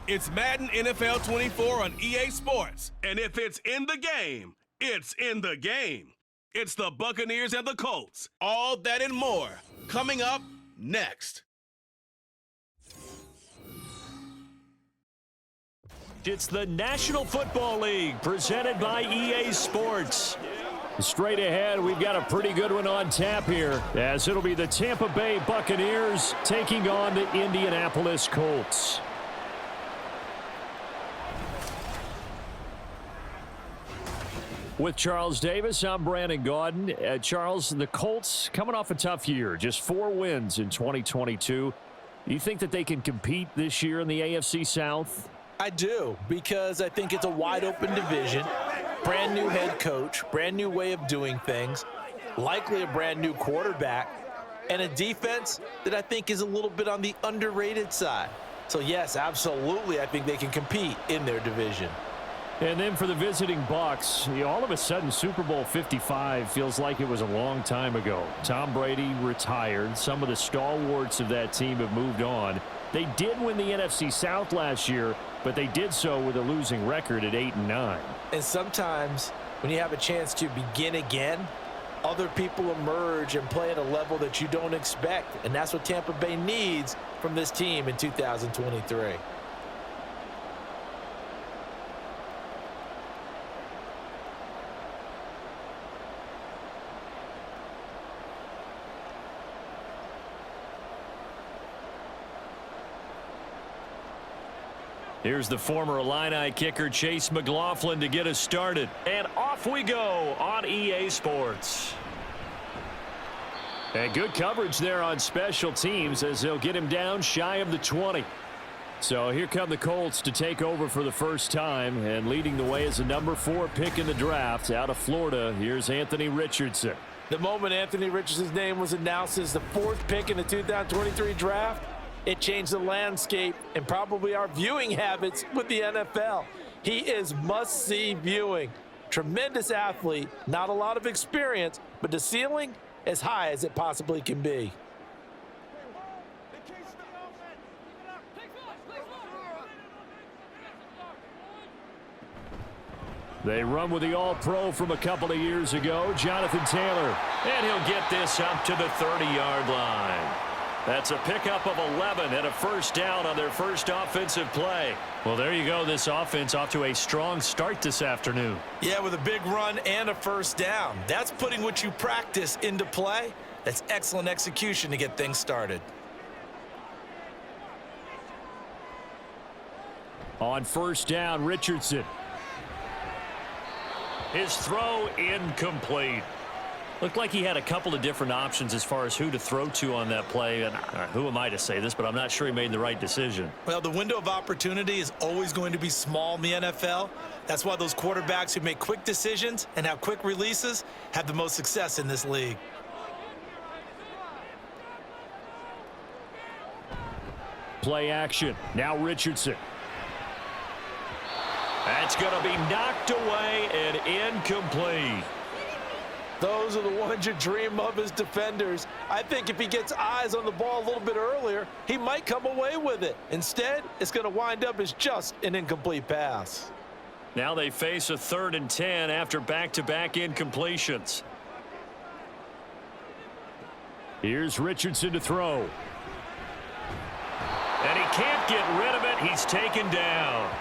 It's Madden NFL 24 on EA Sports. And if it's in the game, it's in the game. It's the Buccaneers and the Colts. All that and more coming up next. It's the National Football League presented by EA Sports. Straight ahead, we've got a pretty good one on tap here, as it'll be the Tampa Bay Buccaneers taking on the Indianapolis Colts. With Charles Davis, I'm Brandon Gaudin. Charles, the Colts coming off a tough year, just 4 wins in 2022. Do you think that they can compete this year in the AFC South? I do, because I think it's a wide-open division, brand new head coach, brand new way of doing things, likely a brand new quarterback, and a defense that I think is a little bit on the underrated side. So, yes, absolutely, I think they can compete in their division. And then for the visiting Bucs, all of a sudden Super Bowl 55 feels like it was a long time ago. Tom Brady retired. Some of the stalwarts of that team have moved on. They did win the NFC South last year, but they did so with a losing record at 8-9. And sometimes when you have a chance to begin again, other people emerge and play at a level that you don't expect. And that's what Tampa Bay needs from this team in 2023. Here's the former Illini kicker Chase McLaughlin to get us started. And off we go on EA Sports. And good coverage there on special teams as they'll get him down shy of the 20. So here come the Colts to take over for the first time, and leading the way is the number 4 pick in the draft out of Florida. Here's Anthony Richardson. The moment Anthony Richardson's name was announced as the 4th pick in the 2023 draft, it changed the landscape and probably our viewing habits with the NFL. He is must-see viewing. Tremendous athlete, not a lot of experience, but the ceiling as high as it possibly can be. They run with the All-Pro from a couple of years ago, Jonathan Taylor. And he'll get this up to the 30-yard line. That's a pickup of 11 and a first down on their first offensive play. Well, there you go. This offense off to a strong start this afternoon. Yeah, with a big run and a first down. That's putting what you practice into play. That's excellent execution to get things started. On first down, Richardson. His throw incomplete. Looked like he had a couple of different options as far as who to throw to on that play. And who am I to say this, but I'm not sure he made the right decision. Well, the window of opportunity is always going to be small in the NFL. That's why those quarterbacks who make quick decisions and have quick releases have the most success in this league. Play action. Now Richardson. That's going to be knocked away and incomplete. Those are the ones you dream of as defenders. I think if he gets eyes on the ball a little bit earlier, he might come away with it. Instead, it's going to wind up as just an incomplete pass. Now they face a 3rd and 10 after back-to-back incompletions. Here's Richardson to throw. And he can't get rid of it. He's taken down.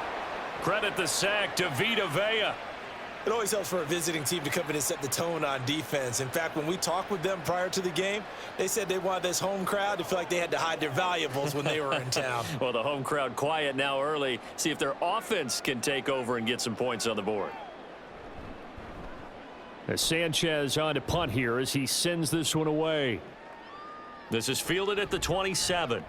Credit the sack to Vita Vea. It always helps for a visiting team to come in and set the tone on defense. In fact, when we talked with them prior to the game, they said they wanted this home crowd to feel like they had to hide their valuables when they were in town. Well, the home crowd quiet now early. See if their offense can take over and get some points on the board. As Sanchez on to punt here as he sends this one away. This is fielded at the 27.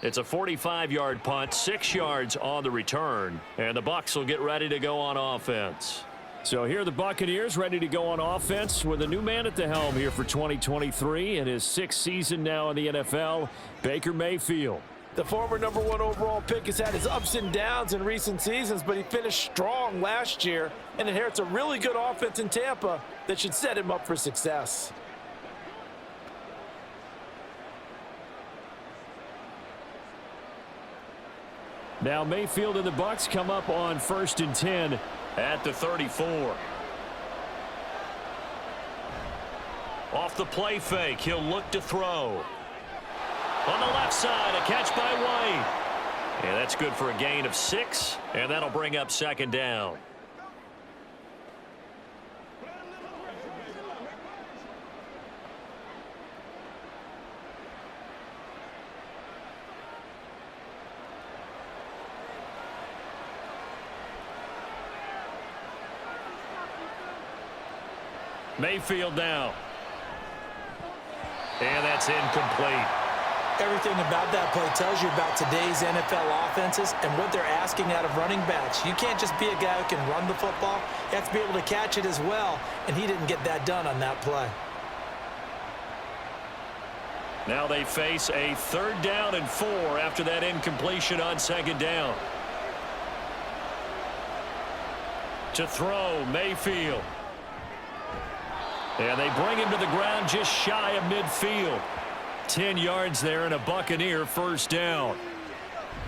It's a 45-yard punt, 6 yards on the return, and the Bucs will get ready to go on offense. So here are the Buccaneers ready to go on offense with a new man at the helm here for 2023 in his 6th season now in the NFL, Baker Mayfield. The former number 1 overall pick has had his ups and downs in recent seasons, but he finished strong last year and inherits a really good offense in Tampa that should set him up for success. Now Mayfield and the Bucs come up on 1st and 10 at the 34. Off the play fake, he'll look to throw. On the left side, a catch by White. And that's good for a gain of 6, and that'll bring up 2nd down. Mayfield now. And that's incomplete. Everything about that play tells you about today's NFL offenses and what they're asking out of running backs. You can't just be a guy who can run the football. You have to be able to catch it as well, and he didn't get that done on that play. Now they face a 3rd down and 4 after that incompletion on 2nd down. To throw, Mayfield. And they bring him to the ground just shy of midfield. 10 yards there and a Buccaneer 1st down.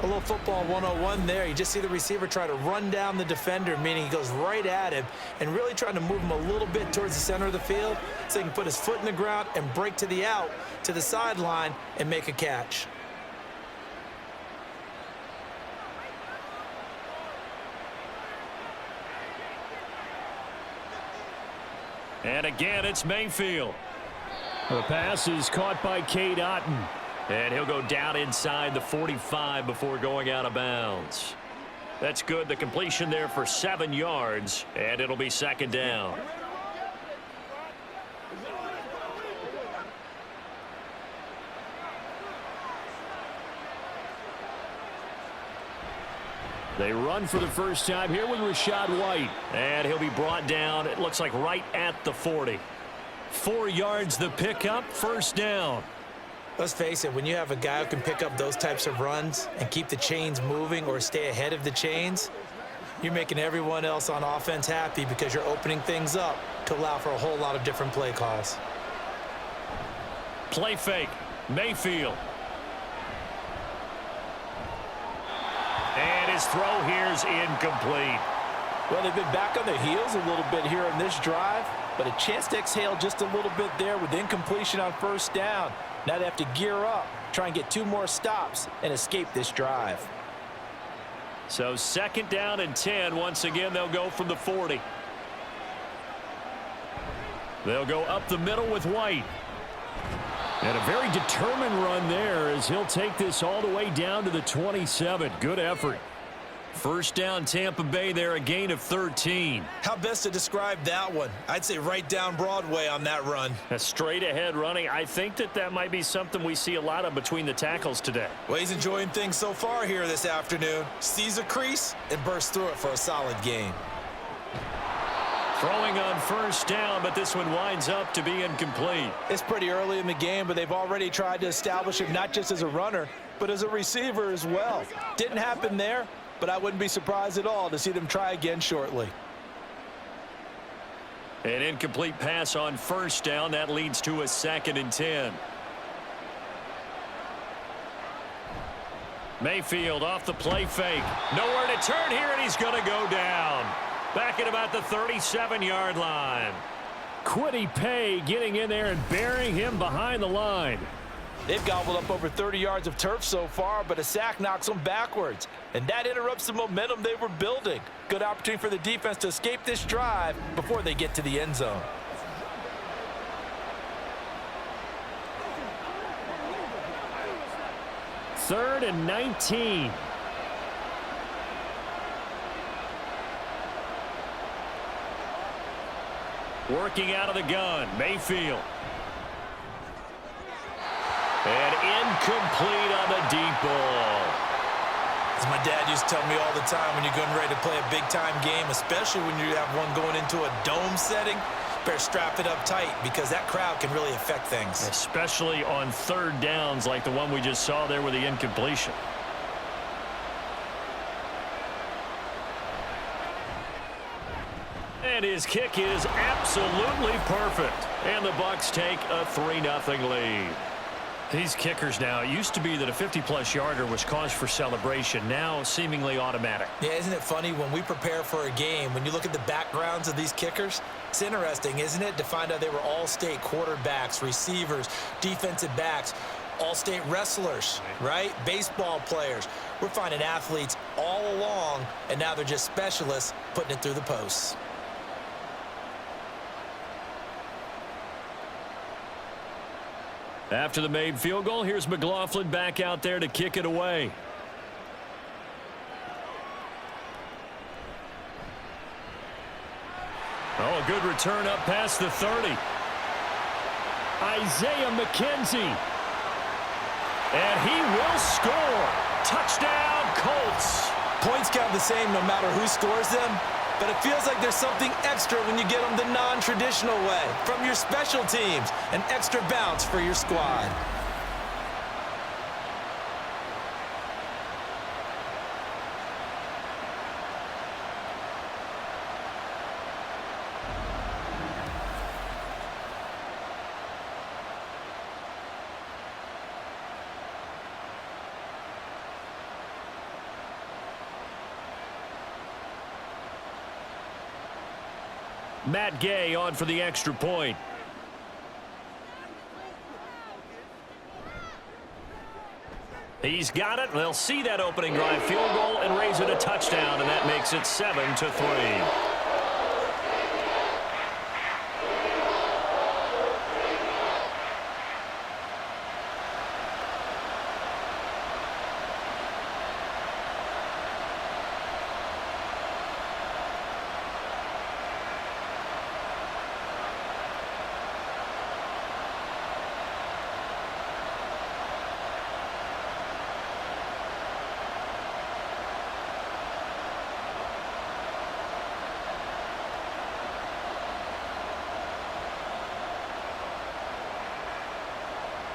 A little football 101 there. You just see the receiver try to run down the defender, meaning he goes right at him and really trying to move him a little bit towards the center of the field so he can put his foot in the ground and break to the out, to the sideline, and make a catch. And again, it's Mayfield. The pass is caught by Cade Otton. And he'll go down inside the 45 before going out of bounds. That's good. The completion there for 7 yards, and it'll be 2nd down. They run for the first time here with Rachaad White. And he'll be brought down, it looks like right at the 40. 4 yards the pickup, 1st down. Let's face it, when you have a guy who can pick up those types of runs and keep the chains moving or stay ahead of the chains, you're making everyone else on offense happy because you're opening things up to allow for a whole lot of different play calls. Play fake, Mayfield. And his throw here's incomplete. Well, they've been back on their heels a little bit here on this drive, but a chance to exhale just a little bit there with incompletion on 1st down. Now they have to gear up, try and get 2 more stops, and escape this drive. So 2nd down and 10. Once again, they'll go from the 40. They'll go up the middle with White. And a very determined run there as he'll take this all the way down to the 27. Good effort. 1st down, Tampa Bay there, a gain of 13. How best to describe that one? I'd say right down Broadway on that run. A straight ahead running. I think that might be something we see a lot of between the tackles today. Well, he's enjoying things so far here this afternoon. Sees a crease and bursts through it for a solid gain. Throwing on 1st down, but this one winds up to be incomplete. It's pretty early in the game, but they've already tried to establish him not just as a runner, but as a receiver as well. Didn't happen there, but I wouldn't be surprised at all to see them try again shortly. An incomplete pass on 1st down. That leads to a 2nd and 10. Mayfield off the play fake. Nowhere to turn here, and he's going to go down. Back at about the 37-yard line. Kwity Paye getting in there and burying him behind the line. They've gobbled up over 30 yards of turf so far, but a sack knocks them backwards. And that interrupts the momentum they were building. Good opportunity for the defense to escape this drive before they get to the end zone. Third and 19. Working out of the gun, Mayfield. And incomplete on the deep ball. As my dad used to tell me all the time, when you're getting ready to play a big-time game, especially when you have one going into a dome setting, better strap it up tight because that crowd can really affect things. Especially on 3rd downs like the one we just saw there with the incompletion. And his kick is absolutely perfect. And the Bucs take a 3-0 lead. These kickers now, it used to be that a 50-plus yarder was cause for celebration. Now seemingly automatic. Yeah, isn't it funny when we prepare for a game, when you look at the backgrounds of these kickers, it's interesting, isn't it, to find out they were all-state quarterbacks, receivers, defensive backs, all-state wrestlers, right? Baseball players. We're finding athletes all along, and now they're just specialists putting it through the posts. After the made field goal, here's McLaughlin back out there to kick it away. Oh, a good return up past the 30. Isaiah McKenzie. And he will score. Touchdown, Colts. Points count the same no matter who scores them, but it feels like there's something extra when you get them the non-traditional way. From your special teams, an extra bounce for your squad. Matt Gay on for the extra point. He's got it. They'll see that opening drive field goal and raise it a touchdown, and that makes it 7-3.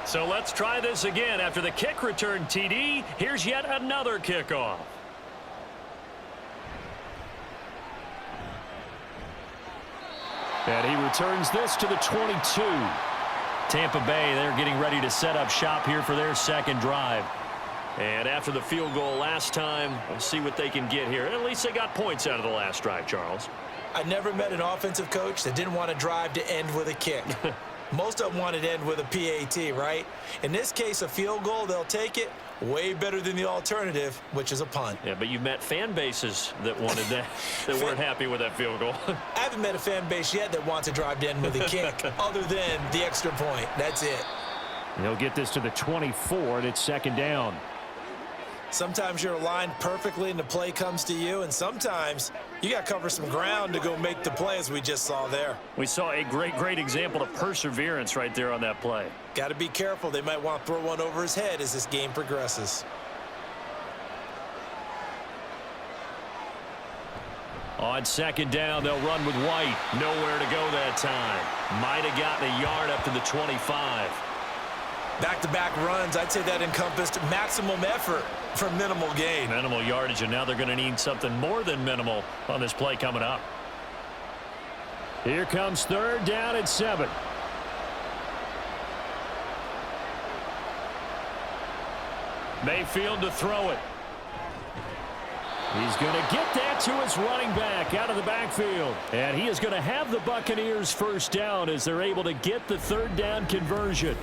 So let's try this again. After the kick return TD, here's yet another kickoff. And he returns this to the 22. Tampa Bay, they're getting ready to set up shop here for their second drive. And after the field goal last time, we'll see what they can get here. At least they got points out of the last drive, Charles. I never met an offensive coach that didn't want a drive to end with a kick. Most of them wanted to end with a PAT, right? In this case, a field goal, they'll take it. Way better than the alternative, which is a punt. Yeah, but you've met fan bases that wanted that, that weren't happy with that field goal. I haven't met a fan base yet that wants a drive to end with a kick, other than the extra point. That's it. And they'll get this to the 24, and it's second down. Sometimes you're aligned perfectly and the play comes to you, and sometimes you got to cover some ground to go make the play, as we just saw there. We saw a great example of perseverance right there on that play. Got to be careful. They might want to throw one over his head as this game progresses. On second down, they'll run with White. Nowhere to go that time. Might have gotten a yard up to the 25. Back-to-back runs, I'd say that encompassed maximum effort for minimal gain. Minimal yardage, and now they're going to need something more than minimal on this play coming up. Here comes third down at 7. Mayfield to throw it. He's going to get that to his running back out of the backfield. And he is going to have the Buccaneers first down as they're able to get the third down conversion.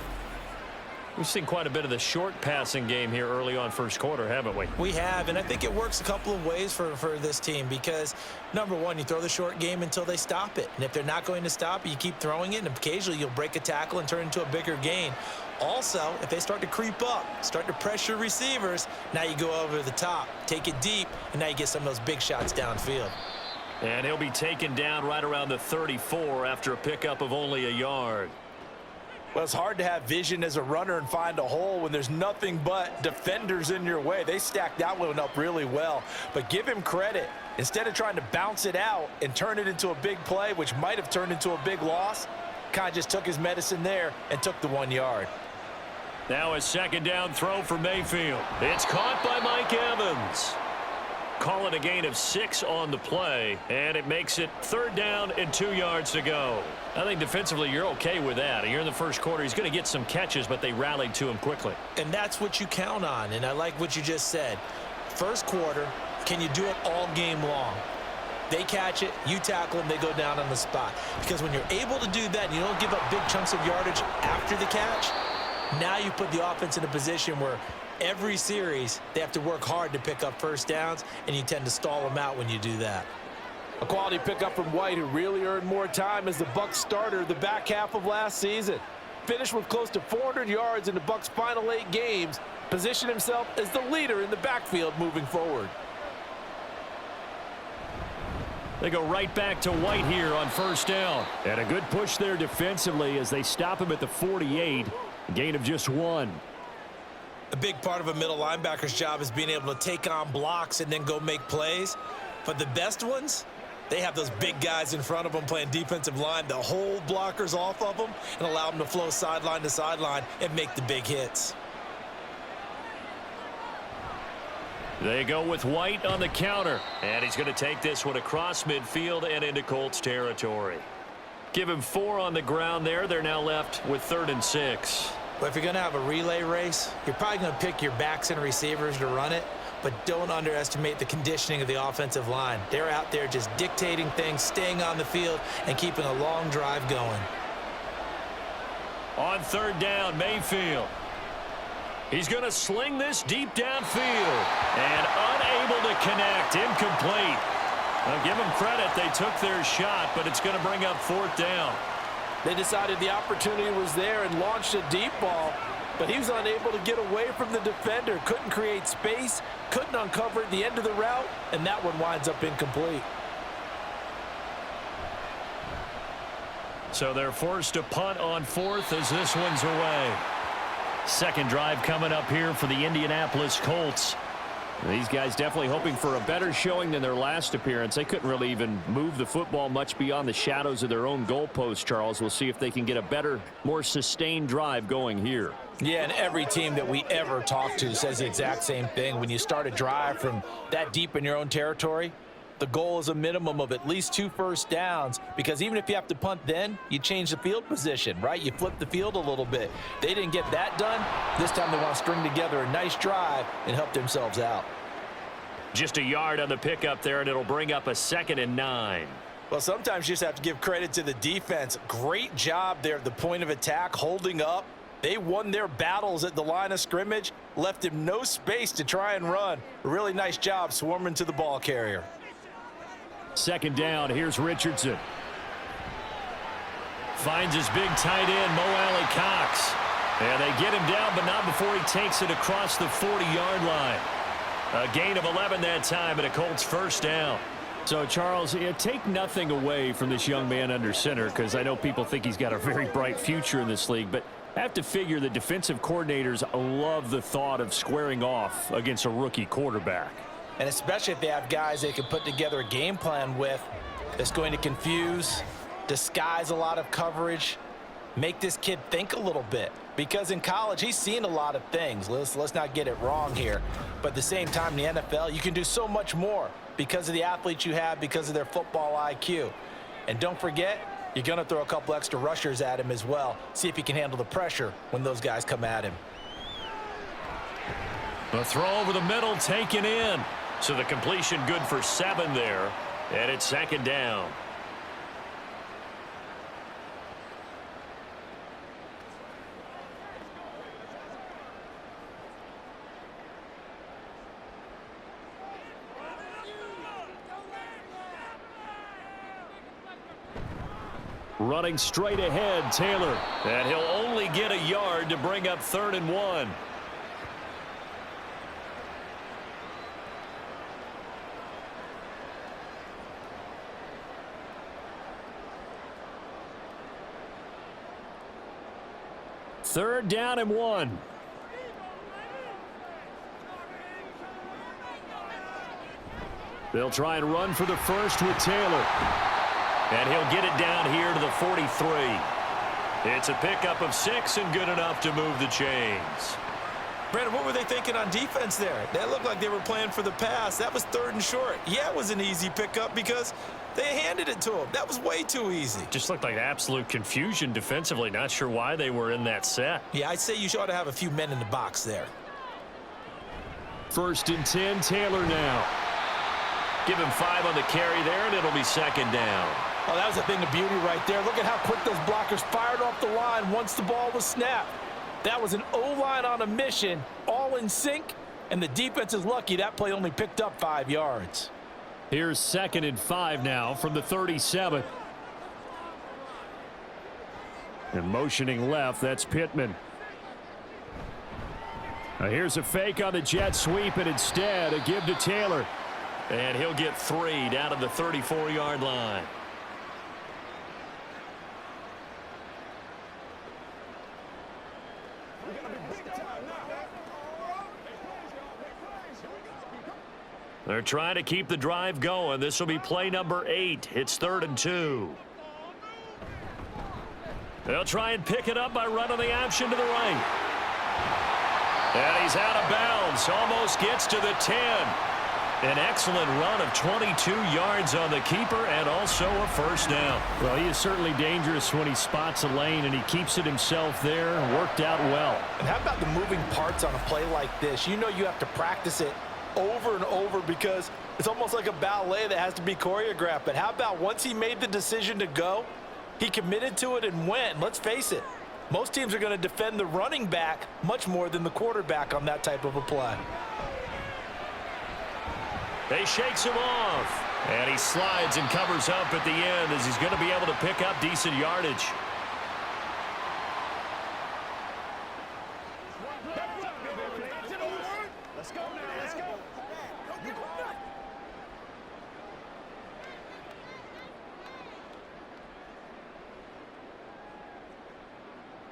We've seen quite a bit of the short passing game here early on first quarter, haven't we? We have, and I think it works a couple of ways for this team because, number one, you throw the short game until they stop it. And if they're not going to stop it, you keep throwing it, and occasionally you'll break a tackle and turn it into a bigger gain. Also, if they start to creep up, start to pressure receivers, now you go over the top, take it deep, and now you get some of those big shots downfield. And he'll be taken down right around the 34 after a pickup of only a yard. Well, it's hard to have vision as a runner and find a hole when there's nothing but defenders in your way. They stacked that one up really well. But give him credit. Instead of trying to bounce it out and turn it into a big play, which might have turned into a big loss, kind of just took his medicine there and took the 1 yard. Now a second down throw for Mayfield. It's caught by Mike Evans. call it a gain of 6 on the play, and it makes it 3rd down and 2 yards to go. I think defensively you're okay with that. Here in the first quarter, he's going to get some catches, but they rallied to him quickly. And that's what you count on, and I like what you just said. First quarter, can you do it all game long? They catch it, you tackle them, they go down on the spot. Because when you're able to do that and you don't give up big chunks of yardage after the catch, now you put the offense in a position where every series they have to work hard to pick up first downs, and you tend to stall them out when you do that. A quality pickup from White, who really earned more time as the Bucs starter the back half of last season. Finished with close to 400 yards in the Bucs' final 8 games, positioned himself as the leader in the backfield moving forward. They go right back to White here on 1st down. And a good push there defensively as they stop him at the 48. A gain of just 1. A big part of a middle linebacker's job is being able to take on blocks and then go make plays. But the best ones, they have those big guys in front of them playing defensive line that hold blockers off of them and allow them to flow sideline to sideline and make the big hits. They go with White on the counter, and he's going to take this one across midfield and into Colts territory. Give him 4 on the ground there. They're now left with 3rd and 6. But if you're going to have a relay race, you're probably going to pick your backs and receivers to run it, but don't underestimate the conditioning of the offensive line. They're out there just dictating things, staying on the field, and keeping a long drive going. On 3rd down, Mayfield. He's going to sling this deep downfield and unable to connect. Incomplete. Now give them credit. They took their shot, but it's going to bring up 4th down. They decided the opportunity was there and launched a deep ball, but he was unable to get away from the defender. Couldn't create space, couldn't uncover at the end of the route, and that one winds up incomplete. So they're forced to punt on 4th as this one's away. Second drive coming up here for the Indianapolis Colts. These guys definitely hoping for a better showing than their last appearance. They couldn't really even move the football much beyond the shadows of their own goalpost, Charles. We'll see if they can get a better, more sustained drive going here. Yeah, and every team that we ever talk to says the exact same thing. When you start a drive from that deep in your own territory, the goal is a minimum of at least 2 first downs, because even if you have to punt then, you change the field position, right? You flip the field a little bit. They didn't get that done. This time they want to string together a nice drive and help themselves out. Just a yard on the pickup there, and it'll bring up a 2nd and 9. Well, sometimes you just have to give credit to the defense. Great job there at the point of attack, holding up. They won their battles at the line of scrimmage, left him no space to try and run. A really nice job swarming to the ball carrier. 2nd down, here's Richardson. Finds his big tight end, Mo Alley-Cox. And they get him down, but not before he takes it across the 40-yard line. A gain of 11 that time, and a Colts 1st down. So, Charles, take nothing away from this young man under center, because I know people think he's got a very bright future in this league, but I have to figure the defensive coordinators love the thought of squaring off against a rookie quarterback. And especially if they have guys they can put together a game plan with that's going to confuse, disguise a lot of coverage, make this kid think a little bit. Because in college, he's seen a lot of things. Let's not get it wrong here. But at the same time, in the NFL, you can do so much more because of the athletes you have, because of their football IQ. And don't forget, you're going to throw a couple extra rushers at him as well. See if he can handle the pressure when those guys come at him. The throw over the middle taken in. So the completion good for 7 there. And it's 2nd down. Running straight ahead, Taylor. And he'll only get a yard to bring up 3rd and 1. Third down and 1. They'll try and run for the first with Taylor. And he'll get it down here to the 43. It's a pickup of 6 and good enough to move the chains. Brandon, what were they thinking on defense there? That looked like they were playing for the pass. That was 3rd and short. Yeah, it was an easy pickup because they handed it to him. That was way too easy. Just looked like absolute confusion defensively. Not sure why they were in that set. Yeah, I'd say you ought to have a few men in the box there. 1st and 10, Taylor now. Give him 5 on the carry there, and it'll be 2nd down. Oh, that was a thing of beauty right there. Look at how quick those blockers fired off the line once the ball was snapped. That was an O-line on a mission, all in sync, and the defense is lucky that play only picked up 5 yards. Here's 2nd and 5 now from the 37. And motioning left, that's Pittman. Now here's a fake on the jet sweep, and instead a give to Taylor. And he'll get 3 down to the 34-yard line. They're trying to keep the drive going. This will be play number 8. It's 3rd and 2. They'll try and pick it up by running the option to the right. And he's out of bounds. Almost gets to the 10. An excellent run of 22 yards on the keeper and also a 1st down. Well, he is certainly dangerous when he spots a lane, and he keeps it himself there. Worked out well. And how about the moving parts on a play like this? You know you have to practice it over and over because it's almost like a ballet that has to be choreographed. But how about once he made the decision to go, he committed to it and went. Let's face it, most teams are going to defend the running back much more than the quarterback on that type of a play. He shakes him off. And he slides and covers up at the end as he's going to be able to pick up decent yardage. Let's go now. Let's go.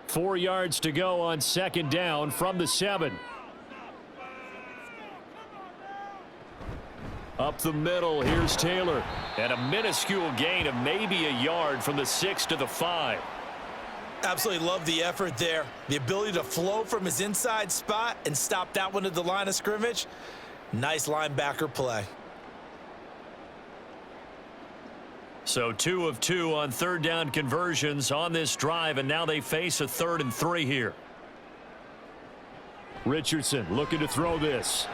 4 yards to go on 2nd down from the 7. Up the middle, here's Taylor. And a minuscule gain of maybe a yard from the 6 to the 5. Absolutely love the effort there. The ability to flow from his inside spot and stop that one at the line of scrimmage. Nice linebacker play. So 2 of 2 on 3rd down conversions on this drive, and now they face a 3rd and 3 here. Richardson looking to throw this.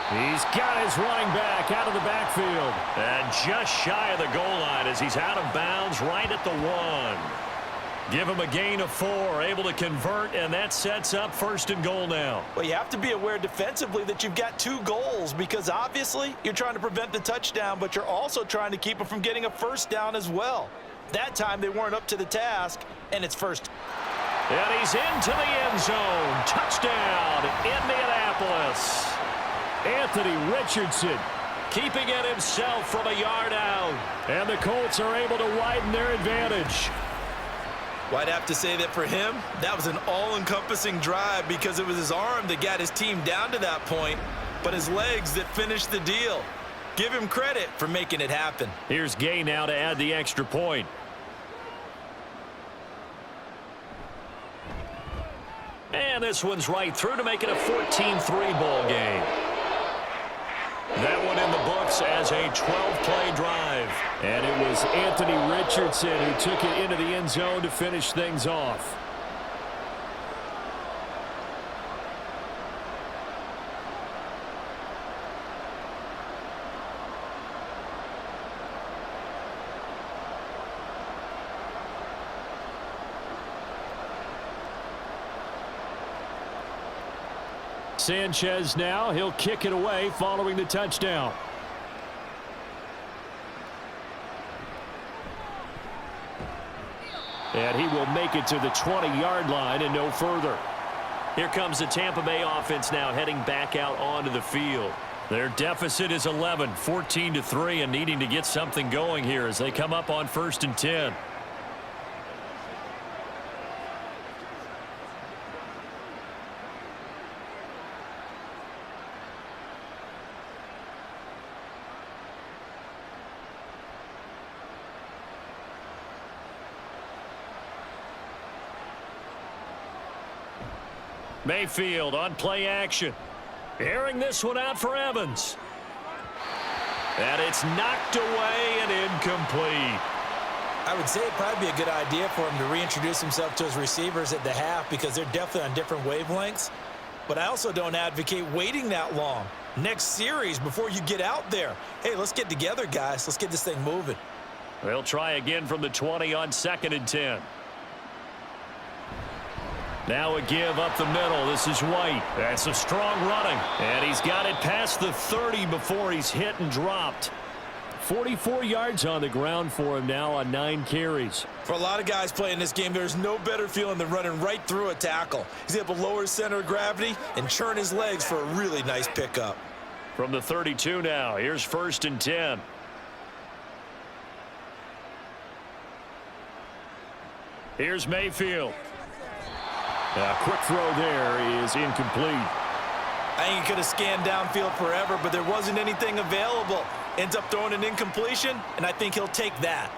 He's got his running back out of the backfield. And just shy of the goal line as he's out of bounds right at the 1. Give him a gain of 4, able to convert, and that sets up 1st and goal now. Well, you have to be aware defensively that you've got 2 goals because obviously you're trying to prevent the touchdown, but you're also trying to keep it from getting a 1st down as well. That time they weren't up to the task, and it's 1st. And he's into the end zone. Touchdown, Indianapolis. Anthony Richardson keeping it himself from a yard out. And the Colts are able to widen their advantage. Well, I'd have to say that for him, that was an all-encompassing drive because it was his arm that got his team down to that point, but his legs that finished the deal. Give him credit for making it happen. Here's Gay now to add the extra point. And this one's right through to make it a 14-3 ball game. That one in the books as a 12-play drive. And it was Anthony Richardson who took it into the end zone to finish things off. Sanchez now, he'll kick it away following the touchdown. And he will make it to the 20-yard line and no further. Here comes the Tampa Bay offense now heading back out onto the field. Their deficit is 11, 14-3, and needing to get something going here as they come up on 1st and 10. Mayfield on play action. Airing this one out for Evans. And it's knocked away and incomplete. I would say it'd probably be a good idea for him to reintroduce himself to his receivers at the half because they're definitely on different wavelengths. But I also don't advocate waiting that long. Next series before you get out there. Hey, let's get together, guys. Let's get this thing moving. They'll try again from the 20 on 2nd and 10. Now a give up the middle. This is White. That's a strong running. And he's got it past the 30 before he's hit and dropped. 44 yards on the ground for him now on 9 carries. For a lot of guys playing this game, there's no better feeling than running right through a tackle. He's able to lower his center of gravity and churn his legs for a really nice pickup. From the 32 now, here's 1st and 10. Here's Mayfield. A quick throw there is incomplete. I think he could have scanned downfield forever, but there wasn't anything available. Ends up throwing an incompletion, and I think he'll take that.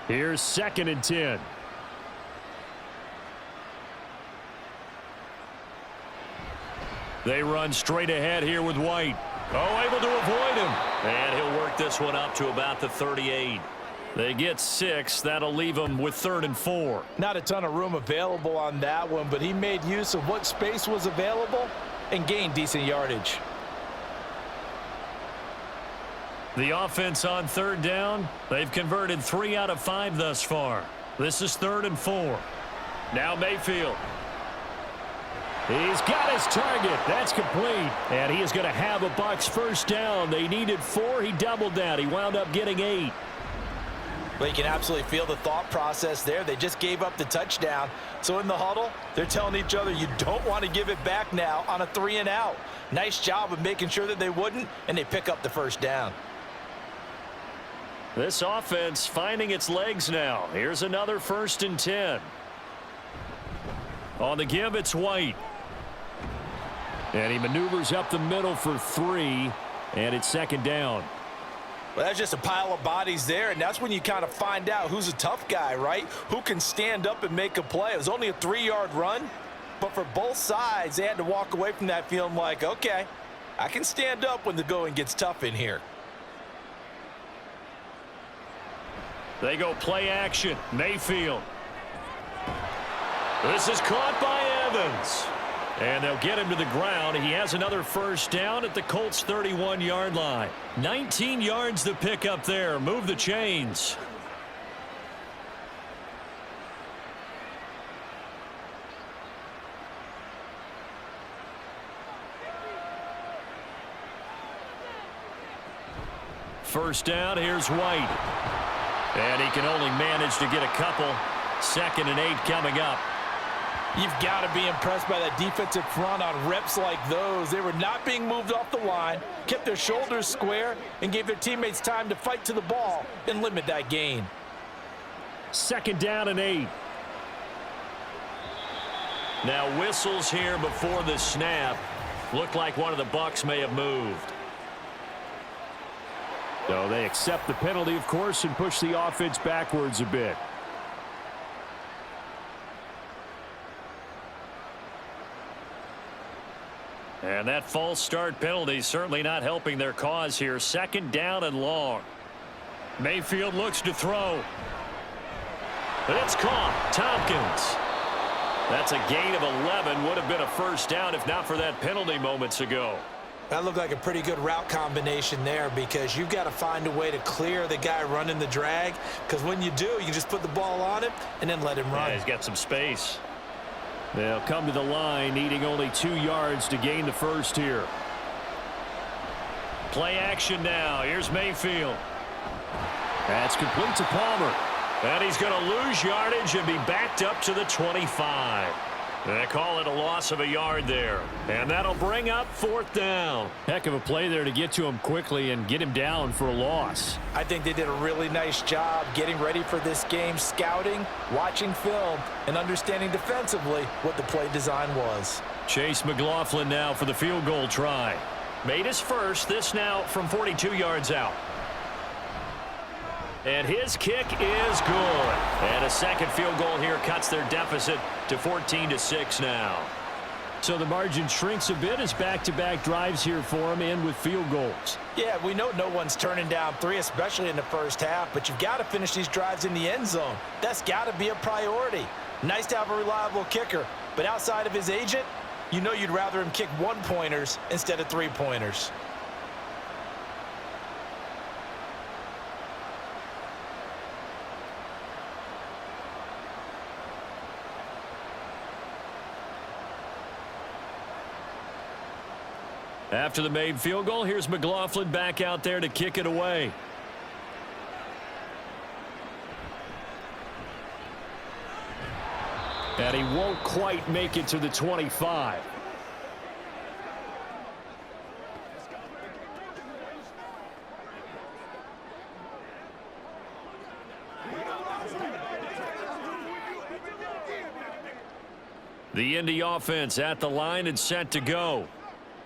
Here's 2nd and 10. They run straight ahead here with White. Oh, able to avoid him. And he'll work this one up to about the 38. They get 6. That'll leave them with 3rd and 4. Not a ton of room available on that one, but he made use of what space was available and gained decent yardage. The offense on 3rd down. They've converted 3 out of 5 thus far. This is 3rd and 4. Now Mayfield. He's got his target. That's complete. And he is going to have a Bucs first down. They needed 4. He doubled that. He wound up getting 8. But you can absolutely feel the thought process there. They just gave up the touchdown. So in the huddle, they're telling each other, you don't want to give it back now on a 3 and out. Nice job of making sure that they wouldn't, and they pick up the first down. This offense finding its legs now. Here's another 1st and 10. On the give, it's White. And he maneuvers up the middle for 3, and it's 2nd down. Well, that's just a pile of bodies there, and that's when you kind of find out who's a tough guy, right? Who can stand up and make a play. It was only a 3-yard run, but for both sides, they had to walk away from that feeling like, okay, I can stand up when the going gets tough in here. They go play action. Mayfield. This is caught by Evans. And they'll get him to the ground. He has another first down at the Colts' 31-yard line. 19 yards to pick up there. Move the chains. First down, here's White. And he can only manage to get a couple. 2nd and 8 coming up. You've got to be impressed by that defensive front on reps like those. They were not being moved off the line, kept their shoulders square, and gave their teammates time to fight to the ball and limit that gain. 2nd down and 8. Now whistles here before the snap. Looked like one of the Bucs may have moved. So they accept the penalty, of course, and push the offense backwards a bit. And that false start penalty certainly not helping their cause here. 2nd down and long. Mayfield looks to throw. It's caught. Tompkins. That's a gain of 11. Would have been a first down if not for that penalty moments ago. That looked like a pretty good route combination there because you've got to find a way to clear the guy running the drag, because when you do, you just put the ball on him and then let him run. Yeah, he's got some space. They'll come to the line, needing only 2 yards to gain the first here. Play action now. Here's Mayfield. That's complete to Palmer. And he's going to lose yardage and be backed up to the 25. They call it a loss of a yard there. And that'll bring up 4th down. Heck of a play there to get to him quickly and get him down for a loss. I think they did a really nice job getting ready for this game, scouting, watching film, and understanding defensively what the play design was. Chase McLaughlin now for the field goal try. Made his first. This now from 42 yards out. And his kick is good. And a second field goal here cuts their deficit to 14-6 now. So the margin shrinks a bit as back-to-back drives here for him, and with field goals. Yeah, we know no one's turning down 3, especially in the first half, but you've got to finish these drives in the end zone. That's got to be a priority. Nice to have a reliable kicker, but outside of his agent, you know you'd rather him kick 1-pointers instead of 3-pointers. After the made field goal, here's McLaughlin back out there to kick it away. And he won't quite make it to the 25. The Indy offense at the line and set to go.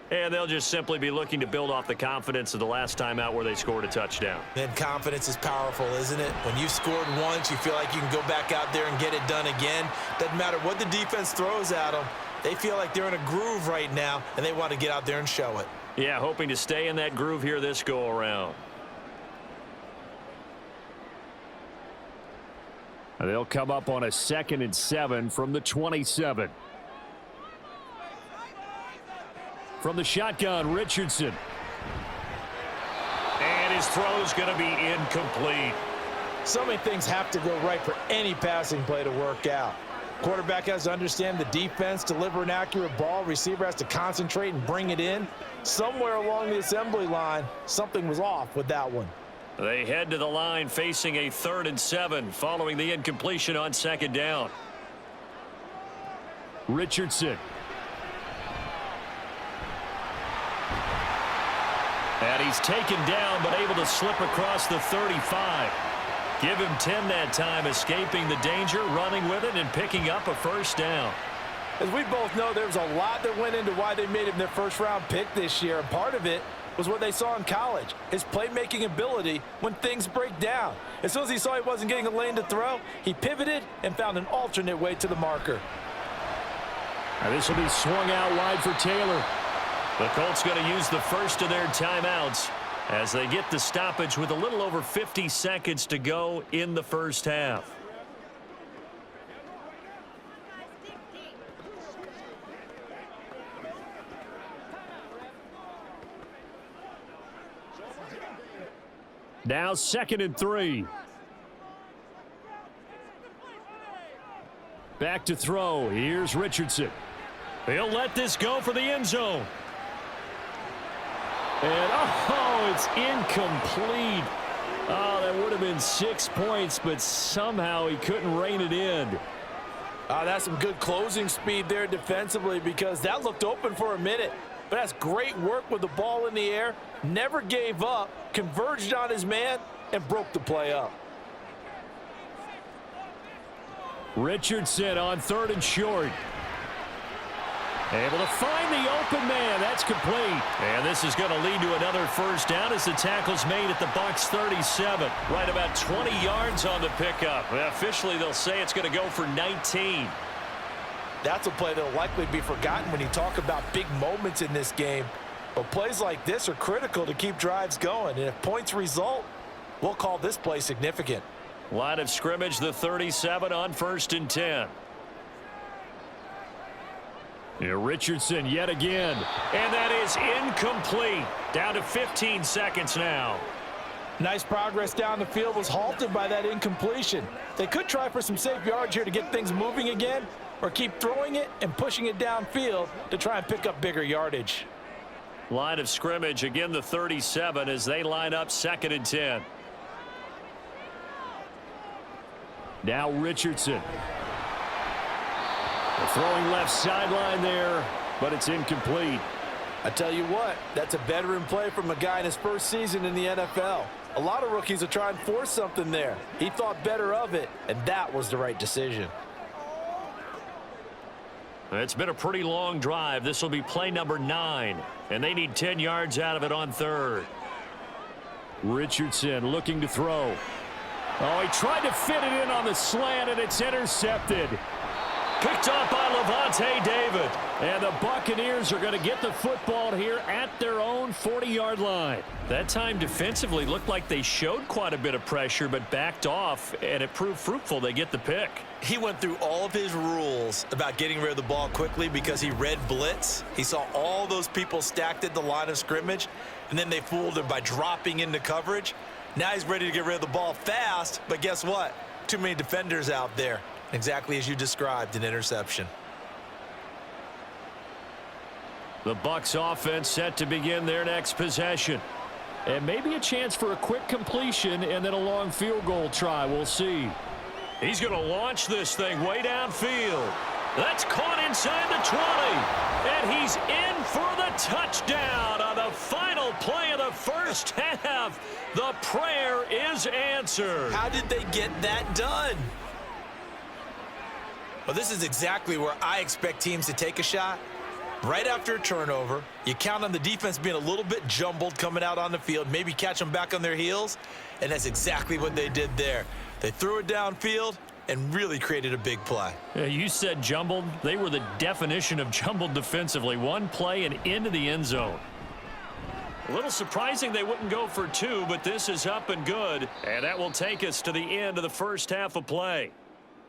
And they'll just simply be looking to build off the confidence of the last time out where they scored a touchdown. And confidence is powerful, isn't it? When you've scored once, you feel like you can go back out there and get it done again. Doesn't matter what the defense throws at them. They feel like they're in a groove right now, and they want to get out there and show it. Yeah, hoping to stay in that groove here this go-around. They'll come up on a 2nd and 7 from the 27. From the shotgun, Richardson. And his throw's going to be incomplete. So many things have to go right for any passing play to work out. Quarterback has to understand the defense, deliver an accurate ball. Receiver has to concentrate and bring it in. Somewhere along the assembly line, something was off with that one. They head to the line facing a 3rd and 7 following the incompletion on 2nd down. Richardson. And he's taken down, but able to slip across the 35. Give him 10 that time, escaping the danger, running with it, and picking up a 1st down. As we both know, there was a lot that went into why they made him their first-round pick this year, and part of it was what they saw in college, his playmaking ability when things break down. As soon as he saw he wasn't getting a lane to throw, he pivoted and found an alternate way to the marker. Now this will be swung out wide for Taylor. The Colts going to use the first of their timeouts as they get the stoppage with a little over 50 seconds to go in the first half. Now 2nd and 3. Back to throw. Here's Richardson. He'll let this go for the end zone. And, oh, it's incomplete. Oh, that would have been 6 points, but somehow he couldn't rein it in. That's some good closing speed there defensively because that looked open for a minute. But that's great work with the ball in the air. Never gave up, converged on his man, and broke the play up. Richardson on 3rd and short. Able to find the open man. That's complete. And this is going to lead to another 1st down as the tackle's made at the Bucs 37. Right about 20 yards on the pickup. Officially, they'll say it's going to go for 19. That's a play that will likely be forgotten when you talk about big moments in this game. But plays like this are critical to keep drives going. And if points result, we'll call this play significant. Line of scrimmage, the 37 on 1st and 10. Yeah, Richardson yet again. And that is incomplete. Down to 15 seconds now. Nice progress down the field was halted by that incompletion. They could try for some safe yards here to get things moving again, or keep throwing it and pushing it downfield to try and pick up bigger yardage. Line of scrimmage, again the 37 as they line up 2nd and 10. Now Richardson. They're throwing left sideline there, but it's incomplete. I tell you what, that's a veteran play from a guy in his first season in the NFL. A lot of rookies will try and force something there. He thought better of it, and that was the right decision. It's been a pretty long drive. This will be play number 9, and they need 10 yards out of it on 3rd. Richardson looking to throw. Oh, he tried to fit it in on the slant, and it's intercepted. Picked off by Levante David. And the Buccaneers are going to get the football here at their own 40-yard line. That time defensively looked like they showed quite a bit of pressure but backed off, and it proved fruitful. They get the pick. He went through all of his rules about getting rid of the ball quickly because he read blitz. He saw all those people stacked at the line of scrimmage, and then they fooled him by dropping into coverage. Now he's ready to get rid of the ball fast, but guess what? Too many defenders out there. Exactly as you described, an interception. The Bucs offense set to begin their next possession. And maybe a chance for a quick completion and then a long field goal try. We'll see. He's going to launch this thing way downfield. That's caught inside the 20. And he's in for the touchdown on the final play of the first half. The prayer is answered. How did they get that done? Well, this is exactly where I expect teams to take a shot. Right after a turnover, you count on the defense being a little bit jumbled coming out on the field, maybe catch them back on their heels, and that's exactly what they did there. They threw it downfield and really created a big play. You said jumbled. They were the definition of jumbled defensively. One play and into the end zone. A little surprising they wouldn't go for two, but this is up and good, and that will take us to the end of the first half of play.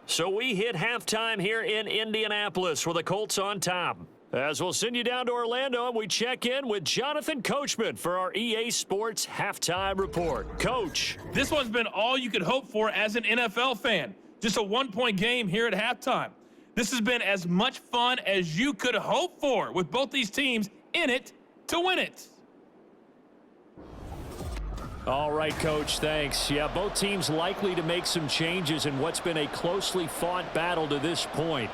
So we hit halftime here in Indianapolis with the Colts on top. As we'll send you down to Orlando, and we check in with Jonathan Coachman for our EA Sports Halftime Report. Coach. This one's been all you could hope for as an NFL fan. Just a one-point game here at halftime. This has been as much fun as you could hope for with both these teams in it to win it. All right, Coach, thanks. Yeah, both teams likely to make some changes in what's been a closely fought battle to this point.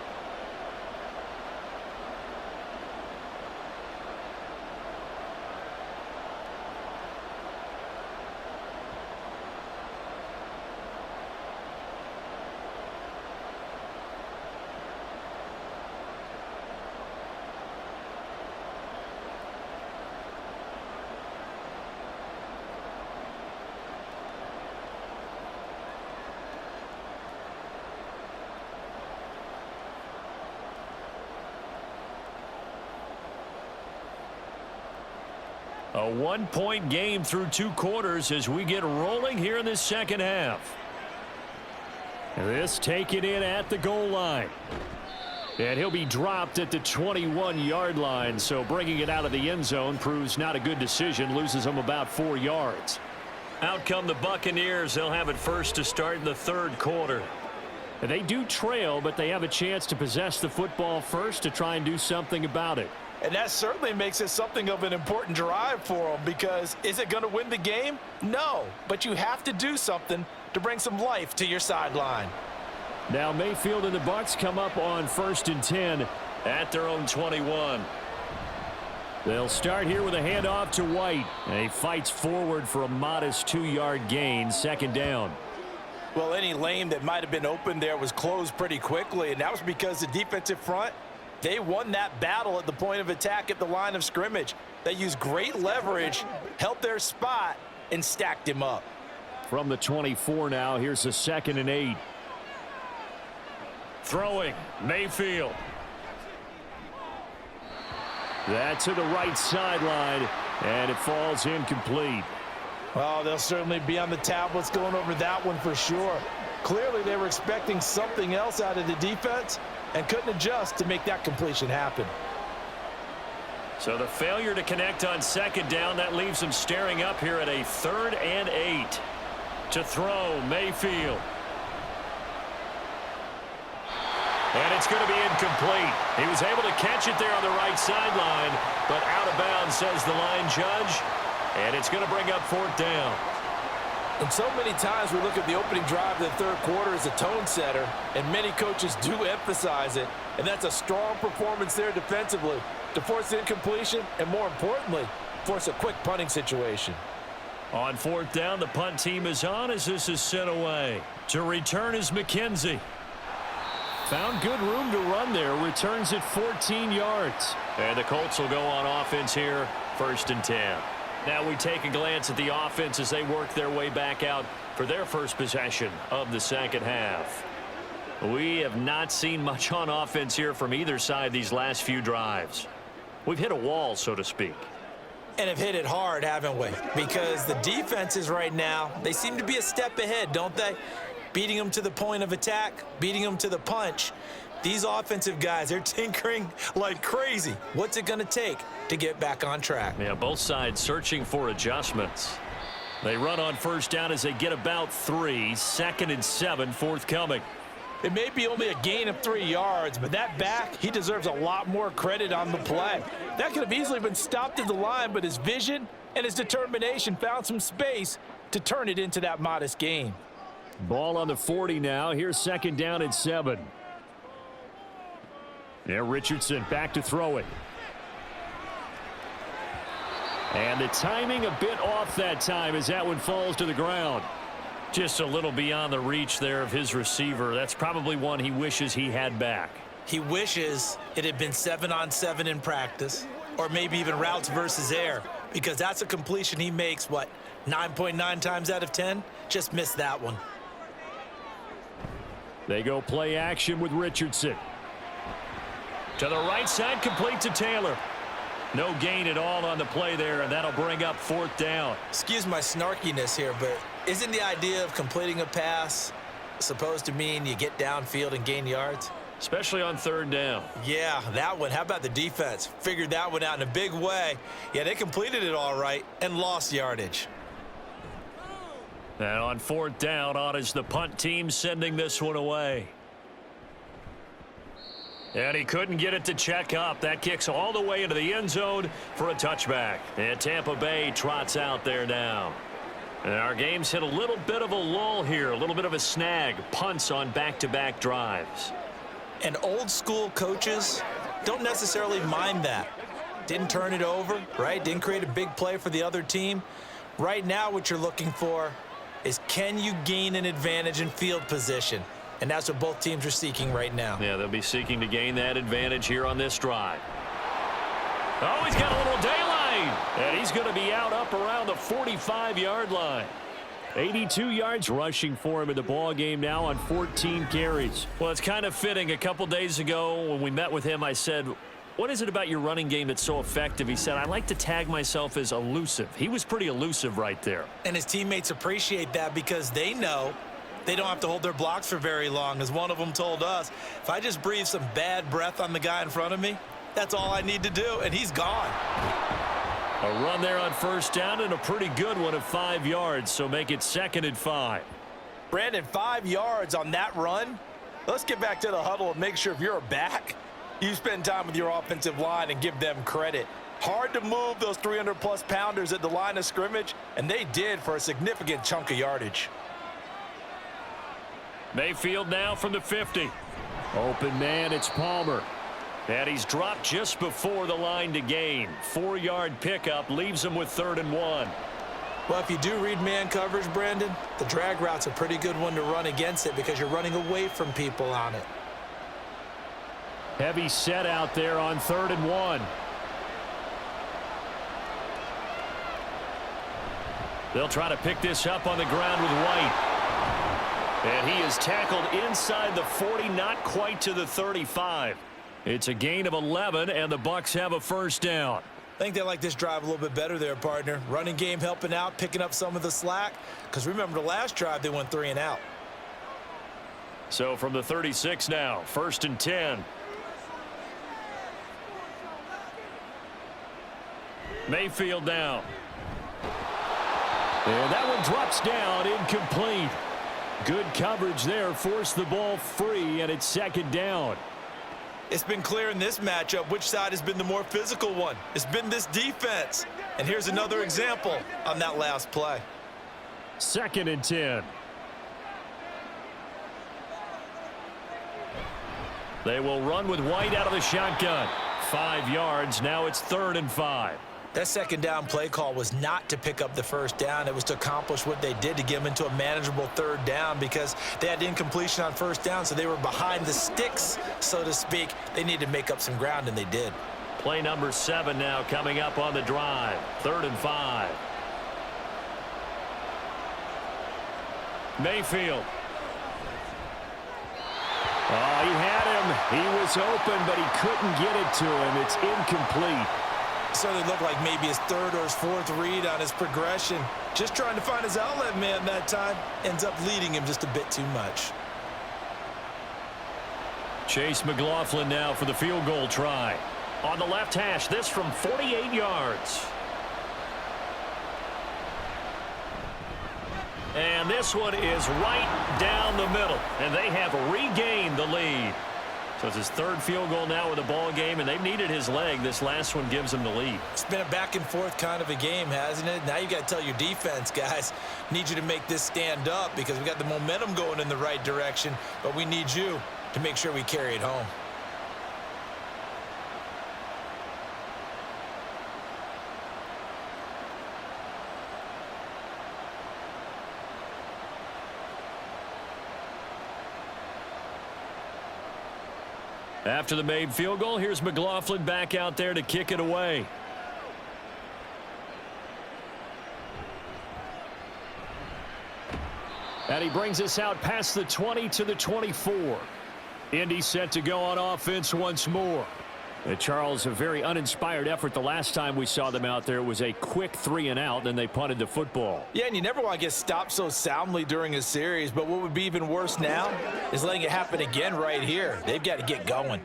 A one-point game through two quarters as we get rolling here in this second half. This taken in at the goal line. And he'll be dropped at the 21-yard line, so bringing it out of the end zone proves not a good decision, loses him about 4 yards. Out come the Buccaneers. They'll have it first to start in the third quarter. And they do trail, but they have a chance to possess the football first to try and do something about it. And that certainly makes it something of an important drive for them, because is it going to win the game? No, but you have to do something to bring some life to your sideline. Now Mayfield and the Bucs come up on 1st and 10 at their own 21. They'll start here with a handoff to White. And he fights forward for a modest 2-yard gain, second down. Well, any lane that might have been open there was closed pretty quickly, and that was because the defensive front, they won that battle at the point of attack at the line of scrimmage. They used great leverage, held their spot, and stacked him up. From the 24 now, here's a 2nd and 8. Throwing, Mayfield. That's to the right sideline, and it falls incomplete. Well, they'll certainly be on the tablets going over that one for sure. Clearly, they were expecting something else out of the defense and couldn't adjust to make that completion happen. So the failure to connect on 2nd down, that leaves them staring up here at a 3rd and 8. To throw, Mayfield. And it's going to be incomplete. He was able to catch it there on the right sideline, but out of bounds, says the line judge. And it's going to bring up 4th down. And so many times we look at the opening drive of the third quarter as a tone setter, and many coaches do emphasize it, and that's a strong performance there defensively to force incompletion and, more importantly, force a quick punting situation. On 4th down, the punt team is on as this is sent away. To return is McKenzie. Found good room to run there, returns it 14 yards. And the Colts will go on offense here, 1st and 10. Now we take a glance at the offense as they work their way back out for their first possession of the second half. We have not seen much on offense here from either side these last few drives. We've hit a wall, so to speak. And have hit it hard, haven't we? Because the defenses right now, they seem to be a step ahead, don't they? Beating them to the point of attack, beating them to the punch. These offensive guys, they're tinkering like crazy. What's it going to take to get back on track? Yeah, both sides searching for adjustments. They run on first down as they get about 3. 2nd and 7 forthcoming. It may be only a gain of 3 yards, but that back, he deserves a lot more credit on the play. That could have easily been stopped at the line, but his vision and his determination found some space to turn it into that modest gain. Ball on the 40 now. Here's 2nd down and 7. Yeah, Richardson back to throw it. And the timing a bit off that time as that one falls to the ground. Just a little beyond the reach there of his receiver. That's probably one he wishes he had back. He wishes it had been 7-on-7 in practice, or maybe even routes versus air, because that's a completion he makes, 9.9 times out of 10? Just missed that one. They go play action with Richardson. To the right side, complete to Taylor. No gain at all on the play there, and that'll bring up 4th down. Excuse my snarkiness here, but isn't the idea of completing a pass supposed to mean you get downfield and gain yards? Especially on 3rd down. Yeah, that one. How about the defense? Figured that one out in a big way. Yeah, they completed it all right and lost yardage. And on 4th down, on is the punt team sending this one away. And he couldn't get it to check up. That kicks all the way into the end zone for a touchback. And Tampa Bay trots out there now. And our game's hit a little bit of a lull here, a little bit of a snag. Punts on back-to-back drives. And old school coaches don't necessarily mind that. Didn't turn it over, right? Didn't create a big play for the other team. Right now what you're looking for is, can you gain an advantage in field position? And that's what both teams are seeking right now. Yeah, they'll be seeking to gain that advantage here on this drive. Oh, he's got a little daylight. And he's going to be out up around the 45-yard line. 82 yards rushing for him in the ball game now on 14 carries. Well, it's kind of fitting. A couple days ago when we met with him, I said, what is it about your running game that's so effective? He said, I like to tag myself as elusive. He was pretty elusive right there. And his teammates appreciate that because they know they don't have to hold their blocks for very long. As one of them told us, if I just breathe some bad breath on the guy in front of me, that's all I need to do, and he's gone. A run there on 1st down and a pretty good one of 5 yards, so make it 2nd and 5. Brandon, 5 yards on that run. Let's get back to the huddle and make sure if you're a back, you spend time with your offensive line and give them credit. Hard to move those 300-plus pounders at the line of scrimmage, and they did for a significant chunk of yardage. Mayfield now from the 50. Open man, it's Palmer. And he's dropped just before the line to gain. 4-yard pickup leaves him with 3rd and 1. Well, if you do read man coverage, Brandon, the drag route's a pretty good one to run against it because you're running away from people on it. Heavy set out there on 3rd and 1. They'll try to pick this up on the ground with White. And he is tackled inside the 40, not quite to the 35. It's a gain of 11, and the Bucs have a 1st down. I think they like this drive a little bit better there, partner. Running game helping out, picking up some of the slack. Because remember, the last drive, they went 3 and out. So from the 36 now, 1st and 10. Mayfield now. And that one drops down, incomplete. Good coverage there, forced the ball free, and it's 2nd down. It's been clear in this matchup which side has been the more physical one. It's been this defense. And here's another example on that last play. 2nd and 10. They will run with White out of the shotgun. 5 yards. Now it's 3rd and 5. That 2nd down play call was not to pick up the 1st down. It was to accomplish what they did to get them into a manageable 3rd down because they had incompletion on 1st down, so they were behind the sticks, so to speak. They needed to make up some ground, and they did. Play number 7 now coming up on the drive. 3rd and 5. Mayfield. Oh, he had him. He was open, but he couldn't get it to him. It's incomplete. Certainly looked like maybe his third or his fourth read on his progression. Just trying to find his outlet man that time. Ends up leading him just a bit too much. Chase McLaughlin now for the field goal try. On the left hash, this from 48 yards. And this one is right down the middle. And they have regained the lead. So it's his third field goal now with the ball game, and they've needed his leg. This last one gives him the lead. It's been a back and forth kind of a game, hasn't it? Now you got to tell your defense, guys, need you to make this stand up because we got the momentum going in the right direction, but we need you to make sure we carry it home. After the made field goal, here's McLaughlin back out there to kick it away. And he brings us out past the 20 to the 24. Indy set to go on offense once more. And Charles, a very uninspired effort the last time we saw them out there. It was a quick 3-and-out, and they punted the football. Yeah, and you never want to get stopped so soundly during a series, but what would be even worse now is letting it happen again right here. They've got to get going.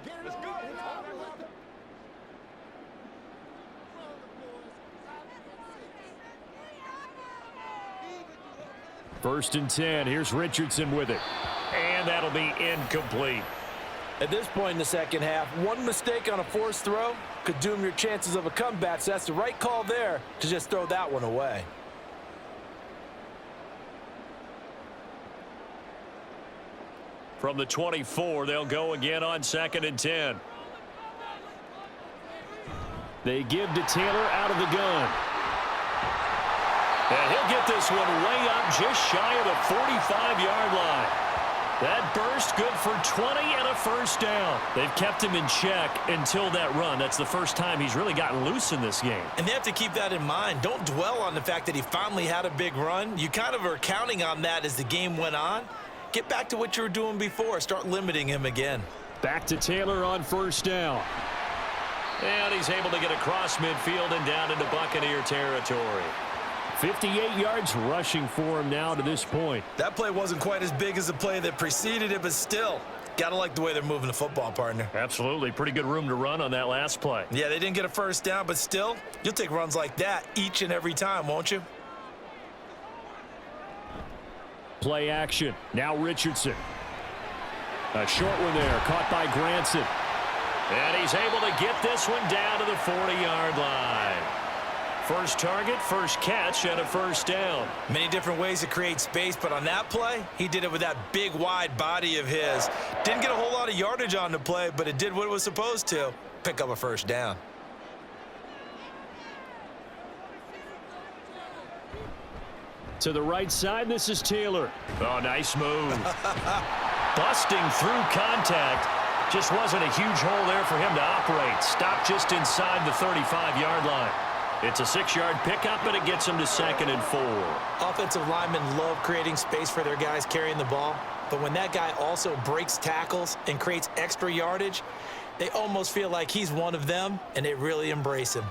First and 10. Here's Richardson with it. And that'll be incomplete. At this point in the second half, one mistake on a forced throw could doom your chances of a comeback, so that's the right call there to just throw that one away. From the 24, they'll go again on 2nd and 10. They give to Taylor out of the gun. And he'll get this one way up just shy of the 45-yard line. That burst good for 20 and a first down. They've kept him in check until that run. That's the first time he's really gotten loose in this game. And they have to keep that in mind. Don't dwell on the fact that he finally had a big run. You kind of are counting on that as the game went on. Get back to what you were doing before. Start limiting him again. Back to Taylor on first down. And he's able to get across midfield and down into Buccaneer territory. 58 yards rushing for him now to this point. That play wasn't quite as big as the play that preceded it, but still, got to like the way they're moving the football, partner. Absolutely. Pretty good room to run on that last play. Yeah, they didn't get a first down, but still, you'll take runs like that each and every time, won't you? Play action. Now Richardson. A short one there, caught by Granson. And he's able to get this one down to the 40-yard line. First target, first catch, and a first down. Many different ways to create space, but on that play, he did it with that big, wide body of his. Didn't get a whole lot of yardage on the play, but it did what it was supposed to. Pick up a first down. To the right side, this is Taylor. Oh, nice move. Busting through contact. Just wasn't a huge hole there for him to operate. Stopped just inside the 35-yard line. It's a 6-yard pickup, and it gets him to 2nd and 4. Offensive linemen love creating space for their guys carrying the ball, but when that guy also breaks tackles and creates extra yardage, they almost feel like he's one of them, and they really embrace him.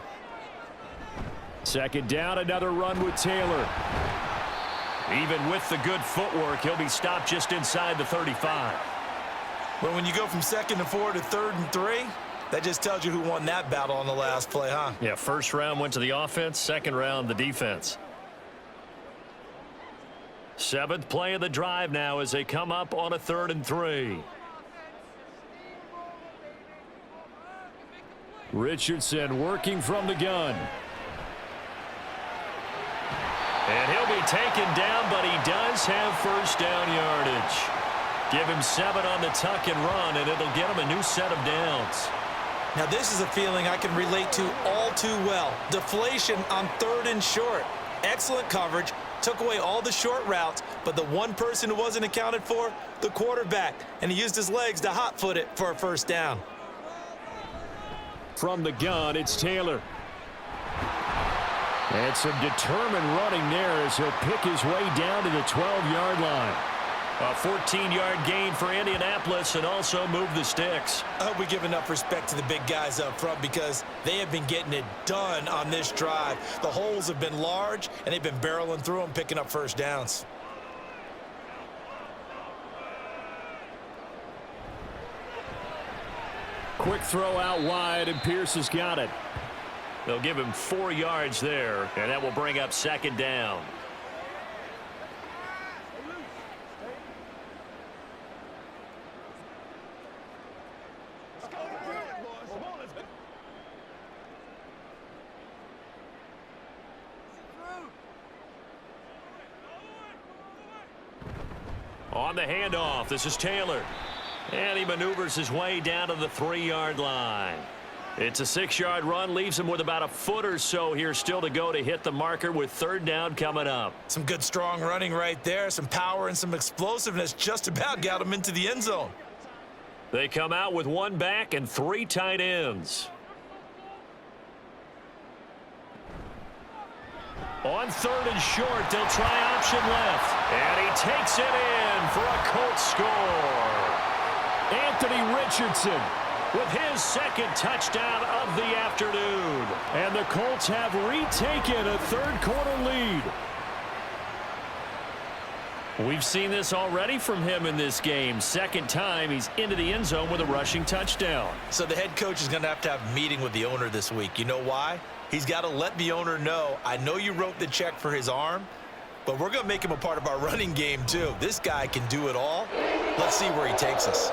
2nd down, another run with Taylor. Even with the good footwork, he'll be stopped just inside the 35. But when you go from 2nd and 4 to 3rd and 3, that just tells you who won that battle on the last play, huh? Yeah, first round went to the offense, second round the defense. 7th play of the drive now as they come up on a 3rd and 3. Richardson working from the gun. And he'll be taken down, but he does have first down yardage. Give him 7 on the tuck and run, and it'll get him a new set of downs. Now, this is a feeling I can relate to all too well. Deflation on 3rd and short. Excellent coverage. Took away all the short routes, but the one person who wasn't accounted for, the quarterback. And he used his legs to hot-foot it for a first down. From the gun, it's Taylor. And some determined running there as he'll pick his way down to the 12-yard line. A 14-yard gain for Indianapolis and also move the sticks. I hope we give enough respect to the big guys up front because they have been getting it done on this drive. The holes have been large, and they've been barreling through them, picking up first downs. Quick throw out wide, and Pierce has got it. They'll give him 4 yards there, and that will bring up second down. On the handoff, this is Taylor. And he maneuvers his way down to the 3-yard line. It's a 6-yard run, leaves him with about a foot or so here still to go to hit the marker with third down coming up. Some good, strong running right there. Some power and some explosiveness just about got him into the end zone. They come out with 1 back and 3 tight ends. On 3rd and short, they'll try option left. And he takes it in for a Colts score. Anthony Richardson with his second touchdown of the afternoon. And the Colts have retaken a third-quarter lead. We've seen this already from him in this game. Second time he's into the end zone with a rushing touchdown. So the head coach is going to have a meeting with the owner this week. You know why? He's got to let the owner know, I know you wrote the check for his arm, but we're going to make him a part of our running game too. This guy can do it all. Let's see where he takes us.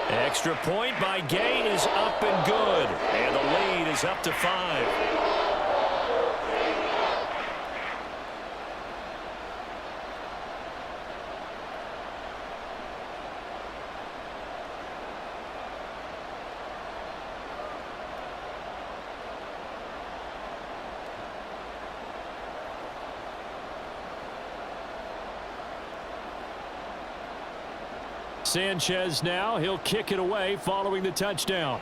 Extra point by Gay is up and good. And the lead is up to 5. Sanchez now, he'll kick it away following the touchdown.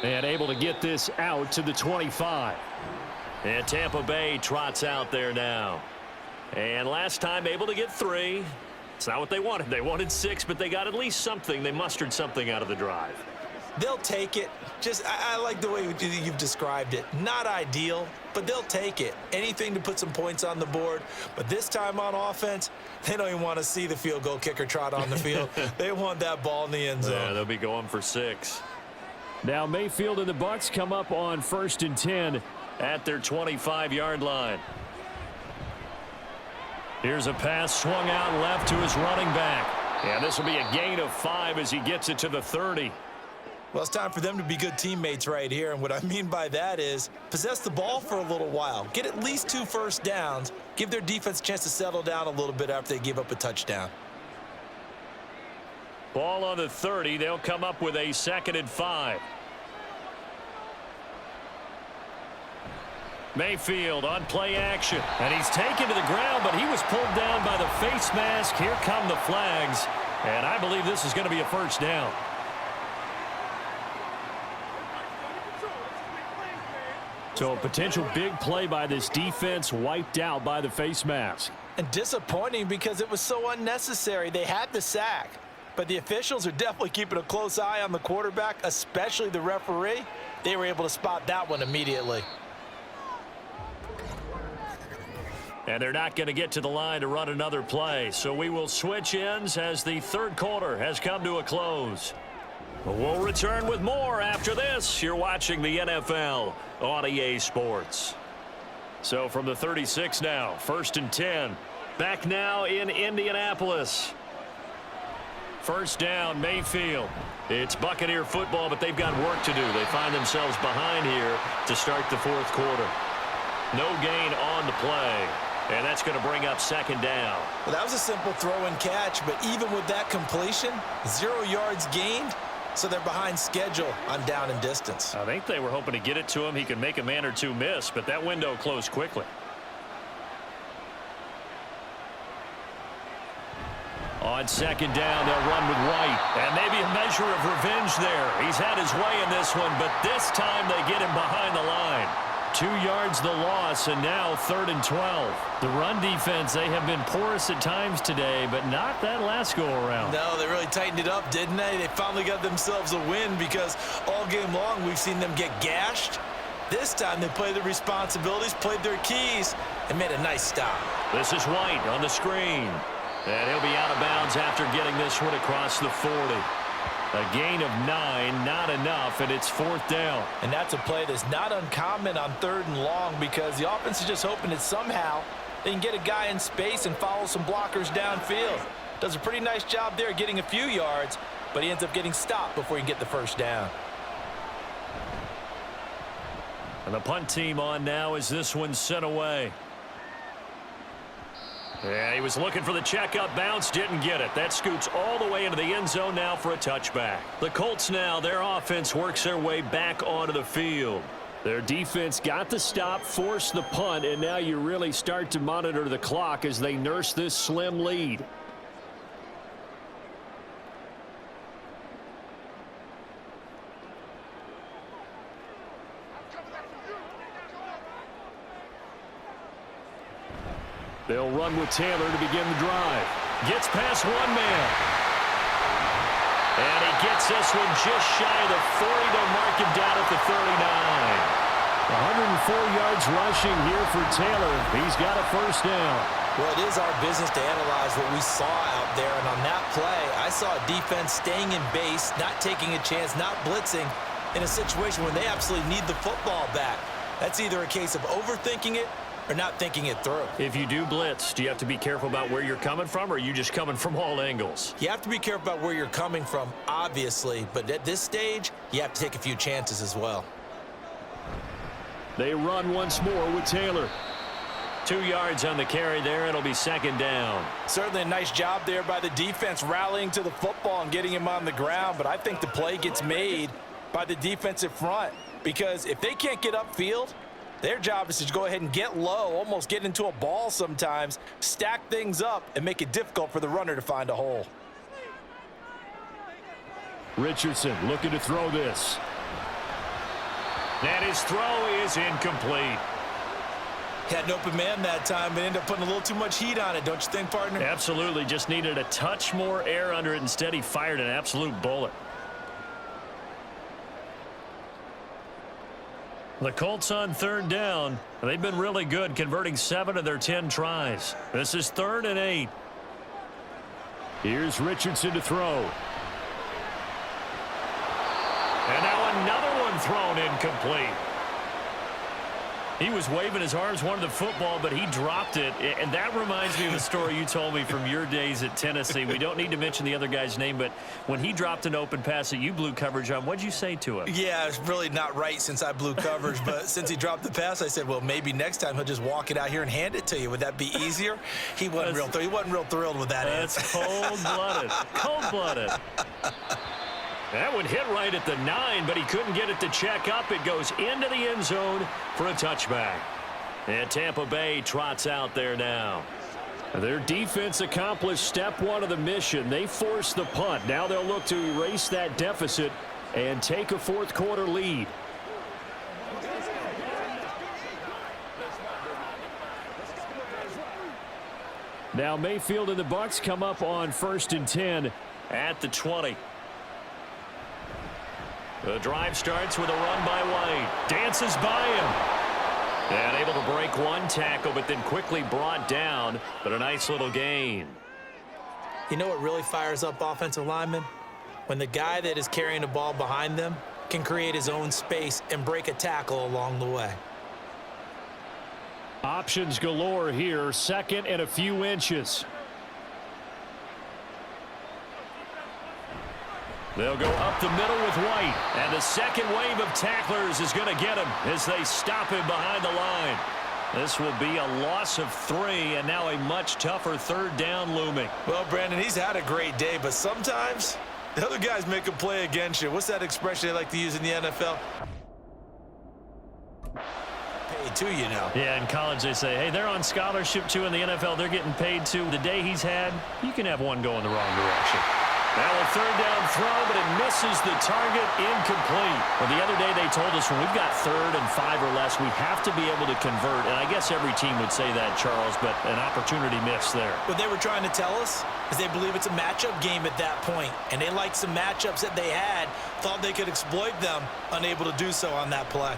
And able to get this out to the 25. And Tampa Bay trots out there now. And last time able to get 3. It's not what they wanted. They wanted 6, but they got at least something. They mustered something out of the drive. They'll take it. I like the way you've described it. Not ideal, but they'll take it. Anything to put some points on the board. But this time on offense, they don't even want to see the field goal kicker trot on the field. They want that ball in the end zone. Yeah, they'll be going for 6. Now Mayfield and the Bucs come up on 1st and 10 at their 25-yard line. Here's a pass swung out left to his running back. And this will be a gain of 5 as he gets it to the 30. Well, it's time for them to be good teammates right here. And what I mean by that is possess the ball for a little while. Get at least 2 first downs. Give their defense a chance to settle down a little bit after they give up a touchdown. Ball on the 30. They'll come up with a 2nd and 5. Mayfield on play action. And he's taken to the ground, but he was pulled down by the face mask. Here come the flags. And I believe this is going to be a first down. So a potential big play by this defense wiped out by the face mask. And disappointing because it was so unnecessary. They had the sack. But the officials are definitely keeping a close eye on the quarterback, especially the referee. They were able to spot that one immediately. And they're not going to get to the line to run another play. So we will switch ends as the third quarter has come to a close. We'll return with more after this. You're watching the NFL on EA Sports. So from the 36 now, 1st and 10. Back now in Indianapolis. First down, Mayfield. It's Buccaneer football, but they've got work to do. They find themselves behind here to start the 4th quarter. No gain on the play. And that's going to bring up 2nd down. Well, that was a simple throw and catch, but even with that completion, 0 yards gained. So they're behind schedule on down and distance. I think they were hoping to get it to him. He could make a man or two miss, but that window closed quickly. On second down, they'll run with White. And maybe a measure of revenge there. He's had his way in this one, but this time they get him behind the line. 2 yards the loss, and now 3rd and 12. The run defense, they have been porous at times today, but not that last go-around. No, they really tightened it up, didn't they? They finally got themselves a win because all game long we've seen them get gashed. This time they played their responsibilities, played their keys, and made a nice stop. This is White on the screen. And he'll be out of bounds after getting this one across the 40. A gain of 9, not enough, and it's 4th down. And that's a play that's not uncommon on 3rd and long because the offense is just hoping that somehow they can get a guy in space and follow some blockers downfield. Does a pretty nice job there getting a few yards, but he ends up getting stopped before he can get the first down. And the punt team on now as this one's sent away. Yeah, he was looking for the checkup bounce, didn't get it. That scoots all the way into the end zone now for a touchback. The Colts now, their offense works their way back onto the field. Their defense got the stop, forced the punt, and now you really start to monitor the clock as they nurse this slim lead. They'll run with Taylor to begin the drive. Gets past one man. And he gets this one just shy of the 40. They'll mark him down at the 39. 104 yards rushing here for Taylor. He's got a first down. Well, it is our business to analyze what we saw out there. And on that play, I saw a defense staying in base, not taking a chance, not blitzing in a situation when they absolutely need the football back. That's either a case of overthinking it or not thinking it through. If you do blitz, do you have to be careful about where you're coming from, or are you just coming from all angles? You have to be careful about where you're coming from, obviously, but at this stage, you have to take a few chances as well. They run once more with Taylor. 2 yards on the carry there. It'll be 2nd down. Certainly a nice job there by the defense rallying to the football and getting him on the ground, but I think the play gets made by the defensive front because if they can't get upfield, their job is to go ahead and get low, almost get into a ball sometimes, stack things up, and make it difficult for the runner to find a hole. Richardson looking to throw this. And his throw is incomplete. Had an open man that time and ended up putting a little too much heat on it, don't you think, partner? Absolutely. Just needed a touch more air under it. Instead, he fired an absolute bullet. The Colts on 3rd down. They've been really good, converting 7 of their 10 tries. This is 3rd and 8. Here's Richardson to throw. And now another one thrown incomplete. He was waving his arms, wanted the football, but he dropped it. And that reminds me of a story you told me from your days at Tennessee. We don't need to mention the other guy's name, but when he dropped an open pass that you blew coverage on, what'd you say to him? Yeah, it's really not right since I blew coverage, but since he dropped the pass, I said, well, maybe next time he'll just walk it out here and hand it to you. Would that be easier? He wasn't real thrilled with that answer. That's cold-blooded. Cold-blooded. That one hit right at the 9, but he couldn't get it to check up. It goes into the end zone for a touchback. And Tampa Bay trots out there now. Their defense accomplished step 1 of the mission. They forced the punt. Now they'll look to erase that deficit and take a 4th quarter lead. Now Mayfield and the Bucs come up on 1st and 10 at the 20. The drive starts with a run by White. Dances by him. And able to break one tackle, but then quickly brought down. But a nice little gain. You know what really fires up offensive linemen? When the guy that is carrying the ball behind them can create his own space and break a tackle along the way. Options galore here. 2nd and a few inches. They'll go up the middle with White. And the second wave of tacklers is going to get him as they stop him behind the line. This will be a loss of 3, and now a much tougher 3rd down looming. Well, Brandon, he's had a great day, but sometimes the other guys make a play against you. What's that expression they like to use in the NFL? Pay too, you know. Yeah, in college they say, hey, they're on scholarship too. In the NFL, they're getting paid too. The day he's had, you can have one go in the wrong direction. Now a third down throw, but it misses the target, incomplete. Well, the other day they told us when we've got 3rd and 5 or less, we have to be able to convert. And I guess every team would say that, Charles, but an opportunity missed there. What they were trying to tell us is they believe it's a matchup game at that point, and they liked some matchups that they had, thought they could exploit them, unable to do so on that play.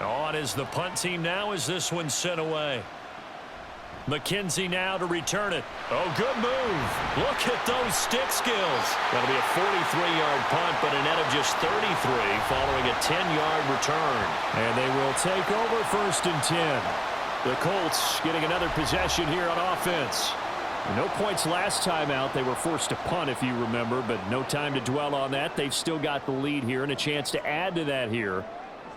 On is the punt team now as this one's sent away. McKenzie now to return it. Oh, good move. Look at those stick skills. That'll be a 43-yard punt, but a net of just 33 following a 10-yard return. And they will take over 1st and 10. The Colts getting another possession here on offense. No points last time out. They were forced to punt, if you remember, but no time to dwell on that. They've still got the lead here and a chance to add to that here.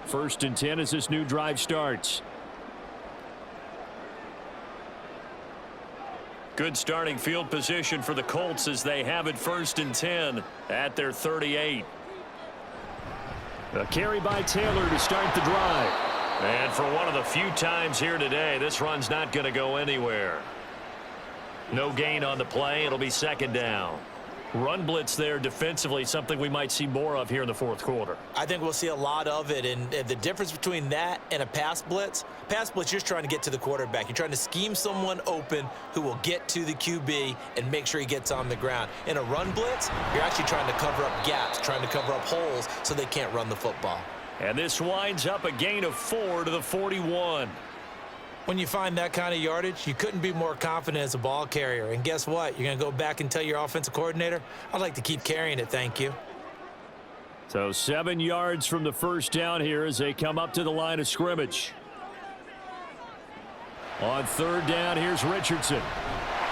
1st and 10 as this new drive starts. Good starting field position for the Colts as they have it 1st and 10 at their 38. A carry by Taylor to start the drive. And for one of the few times here today, this run's not going to go anywhere. No gain on the play. It'll be 2nd down. Run blitz there defensively, something we might see more of here in the 4th quarter. I think we'll see a lot of it, and the difference between that and a pass blitz, you're just trying to get to the quarterback. You're trying to scheme someone open who will get to the QB and make sure he gets on the ground. In a run blitz, you're actually trying to cover up gaps, trying to cover up holes so they can't run the football. And this winds up a gain of 4 to the 41. When you find that kind of yardage, you couldn't be more confident as a ball carrier. And guess what? You're going to go back and tell your offensive coordinator, I'd like to keep carrying it, thank you. So 7 yards from the 1st down here as they come up to the line of scrimmage. On 3rd down, here's Richardson.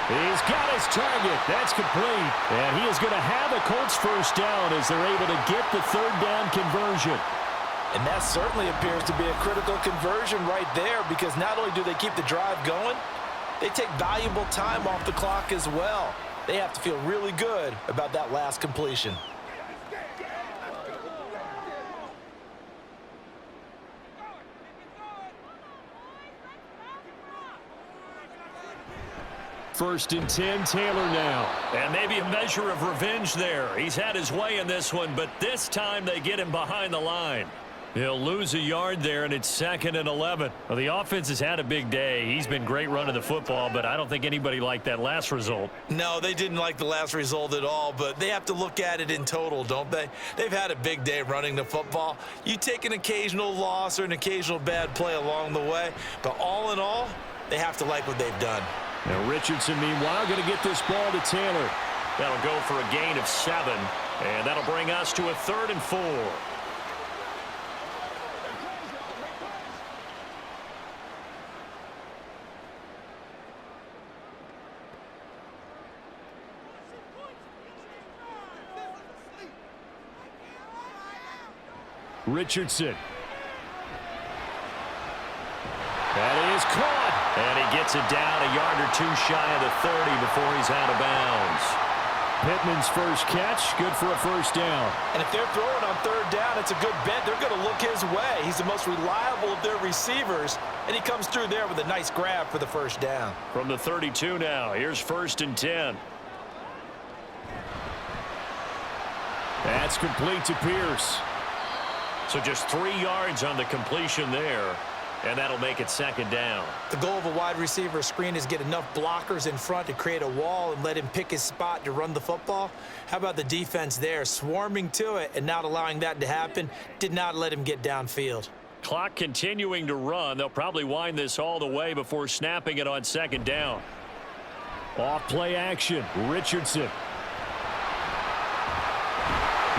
He's got his target. That's complete. And he is going to have a Colts 1st down as they're able to get the 3rd down conversion. And that certainly appears to be a critical conversion right there, because not only do they keep the drive going, they take valuable time off the clock as well. They have to feel really good about that last completion. First and 10, Taylor now. And maybe a measure of revenge there. He's had his way in this one, but this time they get him behind the line. He'll lose a yard there, and it's 2nd and 11. Well, the offense has had a big day. He's been great running the football, but I don't think anybody liked that last result. No, they didn't like the last result at all, but they have to look at it in total, don't they? They've had a big day running the football. You take an occasional loss or an occasional bad play along the way, but all in all, they have to like what they've done. Now Richardson, meanwhile, going to get this ball to Taylor. That'll go for a gain of 7, and that'll bring us to a 3rd and 4. Richardson. That is caught. And he gets it down a yard or 2 shy of the 30 before he's out of bounds. Pittman's first catch, good for a 1st down. And if they're throwing on 3rd down, it's a good bet. They're going to look his way. He's the most reliable of their receivers, and he comes through there with a nice grab for the 1st down. From the 32 now, here's 1st and 10. That's complete to Pierce. So just 3 yards on the completion there, and that'll make it 2nd down. The goal of a wide receiver screen is get enough blockers in front to create a wall and let him pick his spot to run the football. How about the defense there, swarming to it and not allowing that to happen? Did not let him get downfield. Clock continuing to run. They'll probably wind this all the way before snapping it on 2nd down. Off play action, Richardson.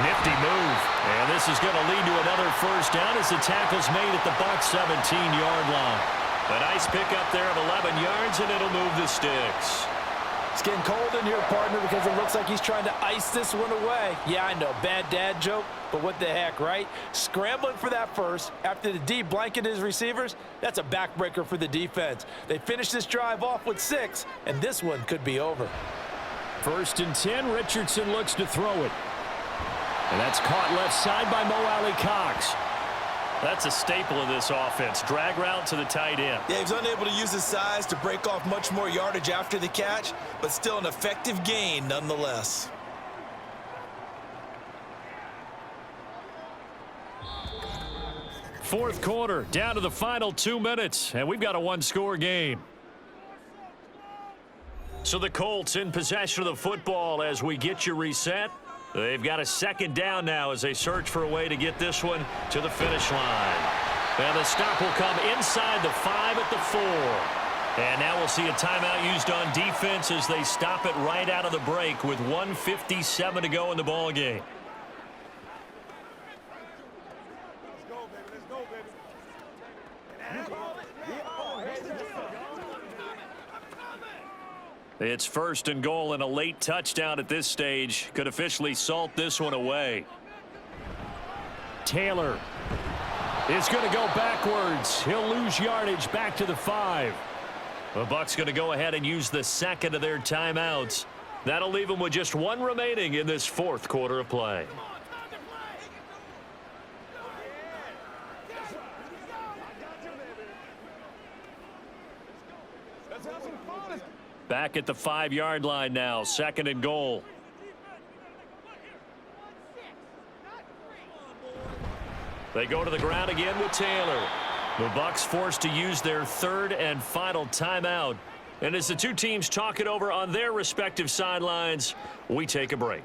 Nifty move. And this is going to lead to another 1st down as the tackle's made at the Bucs 17-yard line. A nice pickup there of 11 yards, and it'll move the sticks. It's getting cold in here, partner, because it looks like he's trying to ice this one away. Yeah, I know, bad dad joke, but what the heck, right? Scrambling for that first after the D blanketed his receivers, that's a backbreaker for the defense. They finished this drive off with 6, and this one could be over. 1st and 10, Richardson looks to throw it. And that's caught left side by Mo Alley Cox. That's a staple of this offense. Drag route to the tight end. Yeah, he was unable to use his size to break off much more yardage after the catch, but still an effective gain nonetheless. Fourth quarter, down to the final 2 minutes, and we've got a one-score game. So the Colts in possession of the football as we get you reset. They've got a second down now as they search for a way to get this one to the finish line. And the stop will come inside the 5 at the 4. And now we'll see a timeout used on defense as they stop it right out of the break with 1:57 to go in the ball game. It's first and goal, and a late touchdown at this stage could officially salt this one away. Taylor is going to go backwards. He'll lose yardage back to the 5. The Bucs going to go ahead and use the second of their timeouts. That'll leave them with just one remaining in this fourth quarter of play. Back at the 5-yard line now, second and goal. They go to the ground again with Taylor. The Bucs forced to use their third and final timeout. And as the two teams talk it over on their respective sidelines, we take a break.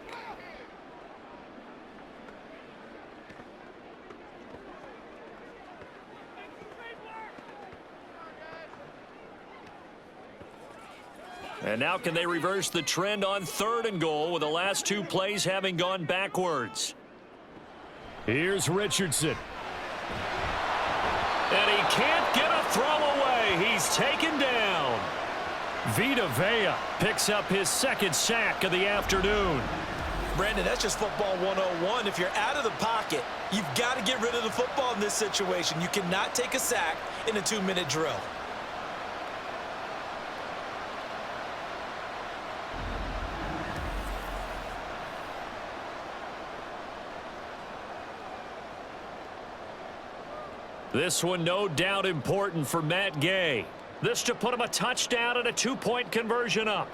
And now can they reverse the trend on third and goal with the last two plays having gone backwards? Here's Richardson. And he can't get a throw away. He's taken down. Vita Vea picks up his second sack of the afternoon. Brandon, that's just football 101. If you're out of the pocket, you've got to get rid of the football in this situation. You cannot take a sack in a 2-minute drill. This one no doubt important for Matt Gay. This to put him a touchdown and a 2-point conversion up.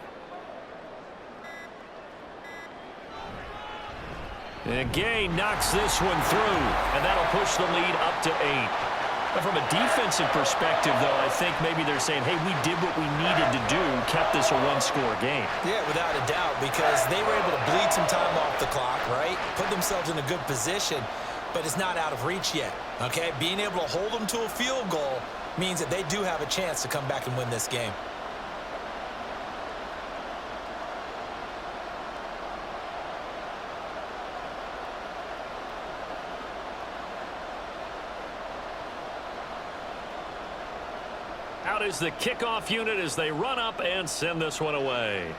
And Gay knocks this one through, and that'll push the lead up to 8. But from a defensive perspective, though, I think maybe they're saying, hey, we did what we needed to do, kept this a one-score game. Yeah, without a doubt, because they were able to bleed some time off the clock, right? Put themselves in a good position, but it's not out of reach yet, okay? Being able to hold them to a field goal means that they do have a chance to come back and win this game. Out is the kickoff unit as they run up and send this one away.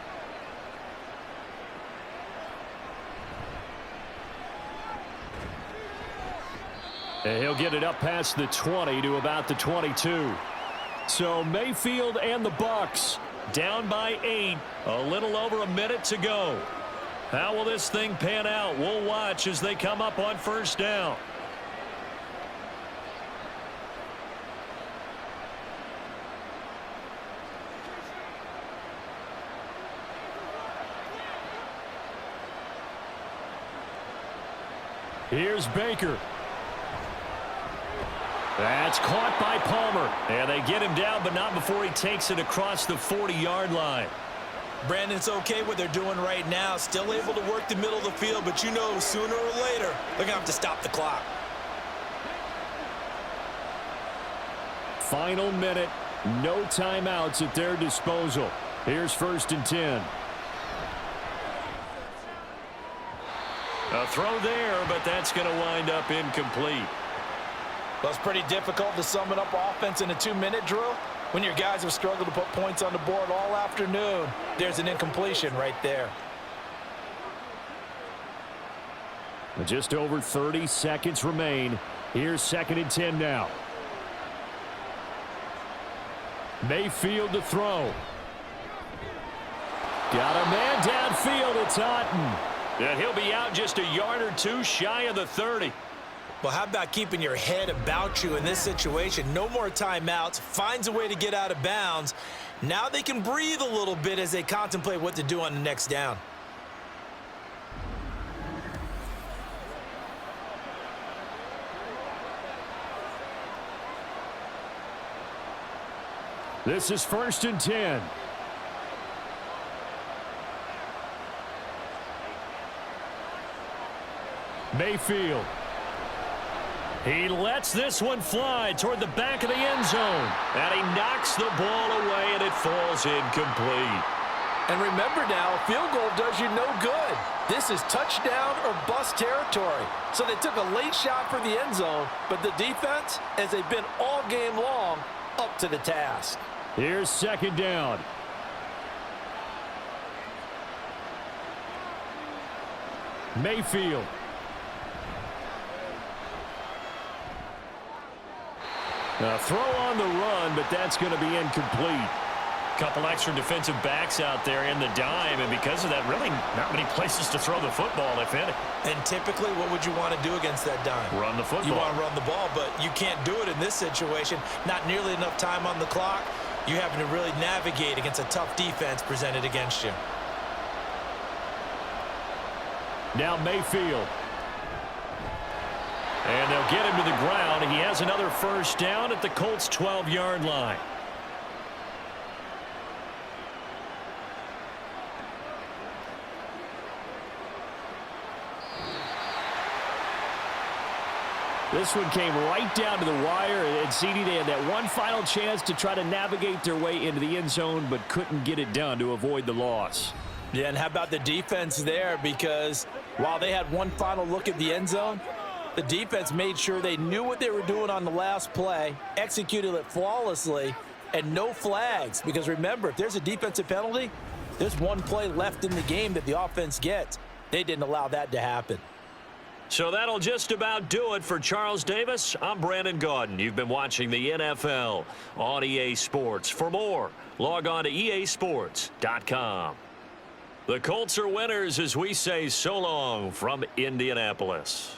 And he'll get it up past the 20 to about the 22. So Mayfield and the Bucs down by 8, a little over a minute to go. How will this thing pan out? We'll watch as they come up on first down. Here's Baker. That's caught by Palmer. And they get him down, but not before he takes it across the 40-yard line. Brandon, it's okay what they're doing right now. Still able to work the middle of the field, but you know sooner or later they're going to have to stop the clock. Final minute. No timeouts at their disposal. Here's first and 10. A throw there, but that's going to wind up incomplete. Well, it's pretty difficult to sum it up offense in a 2-minute drill. When your guys have struggled to put points on the board all afternoon, there's an incompletion right there. Just over 30 seconds remain. Here's second and 10 now. Mayfield to throw. Got a man downfield. It's Otten. And he'll be out just a yard or two shy of the 30. Well, how about keeping your head about you in this situation? No more timeouts, finds a way to get out of bounds. Now they can breathe a little bit as they contemplate what to do on the next down. This is 1st and 10. Mayfield. He lets this one fly toward the back of the end zone. And he knocks the ball away, and it falls incomplete. And remember now, a field goal does you no good. This is touchdown or bust territory. So they took a late shot for the end zone, but the defense, as they've been all game long, up to the task. Here's 2nd down. Mayfield. A throw on the run, but that's going to be incomplete. Couple extra defensive backs out there in the dime, and because of that, really not many places to throw the football, if any. And typically, what would you want to do against that dime? Run the football. You want to run the ball, but you can't do it in this situation. Not nearly enough time on the clock. You having to really navigate against a tough defense presented against you. Now Mayfield. And they'll get him to the ground. He has another 1st down at the Colts' 12-yard line. This one came right down to the wire, and CD, they had that one final chance to try to navigate their way into the end zone, but couldn't get it done to avoid the loss. Yeah, and how about the defense there? Because while they had one final look at the end zone, the defense made sure they knew what they were doing on the last play, executed it flawlessly, and no flags. Because remember, if there's a defensive penalty, there's one play left in the game that the offense gets. They didn't allow that to happen. So that'll just about do it for Charles Davis. I'm Brandon Gaudin. You've been watching the NFL on EA Sports. For more, log on to easports.com. The Colts are winners as we say so long from Indianapolis.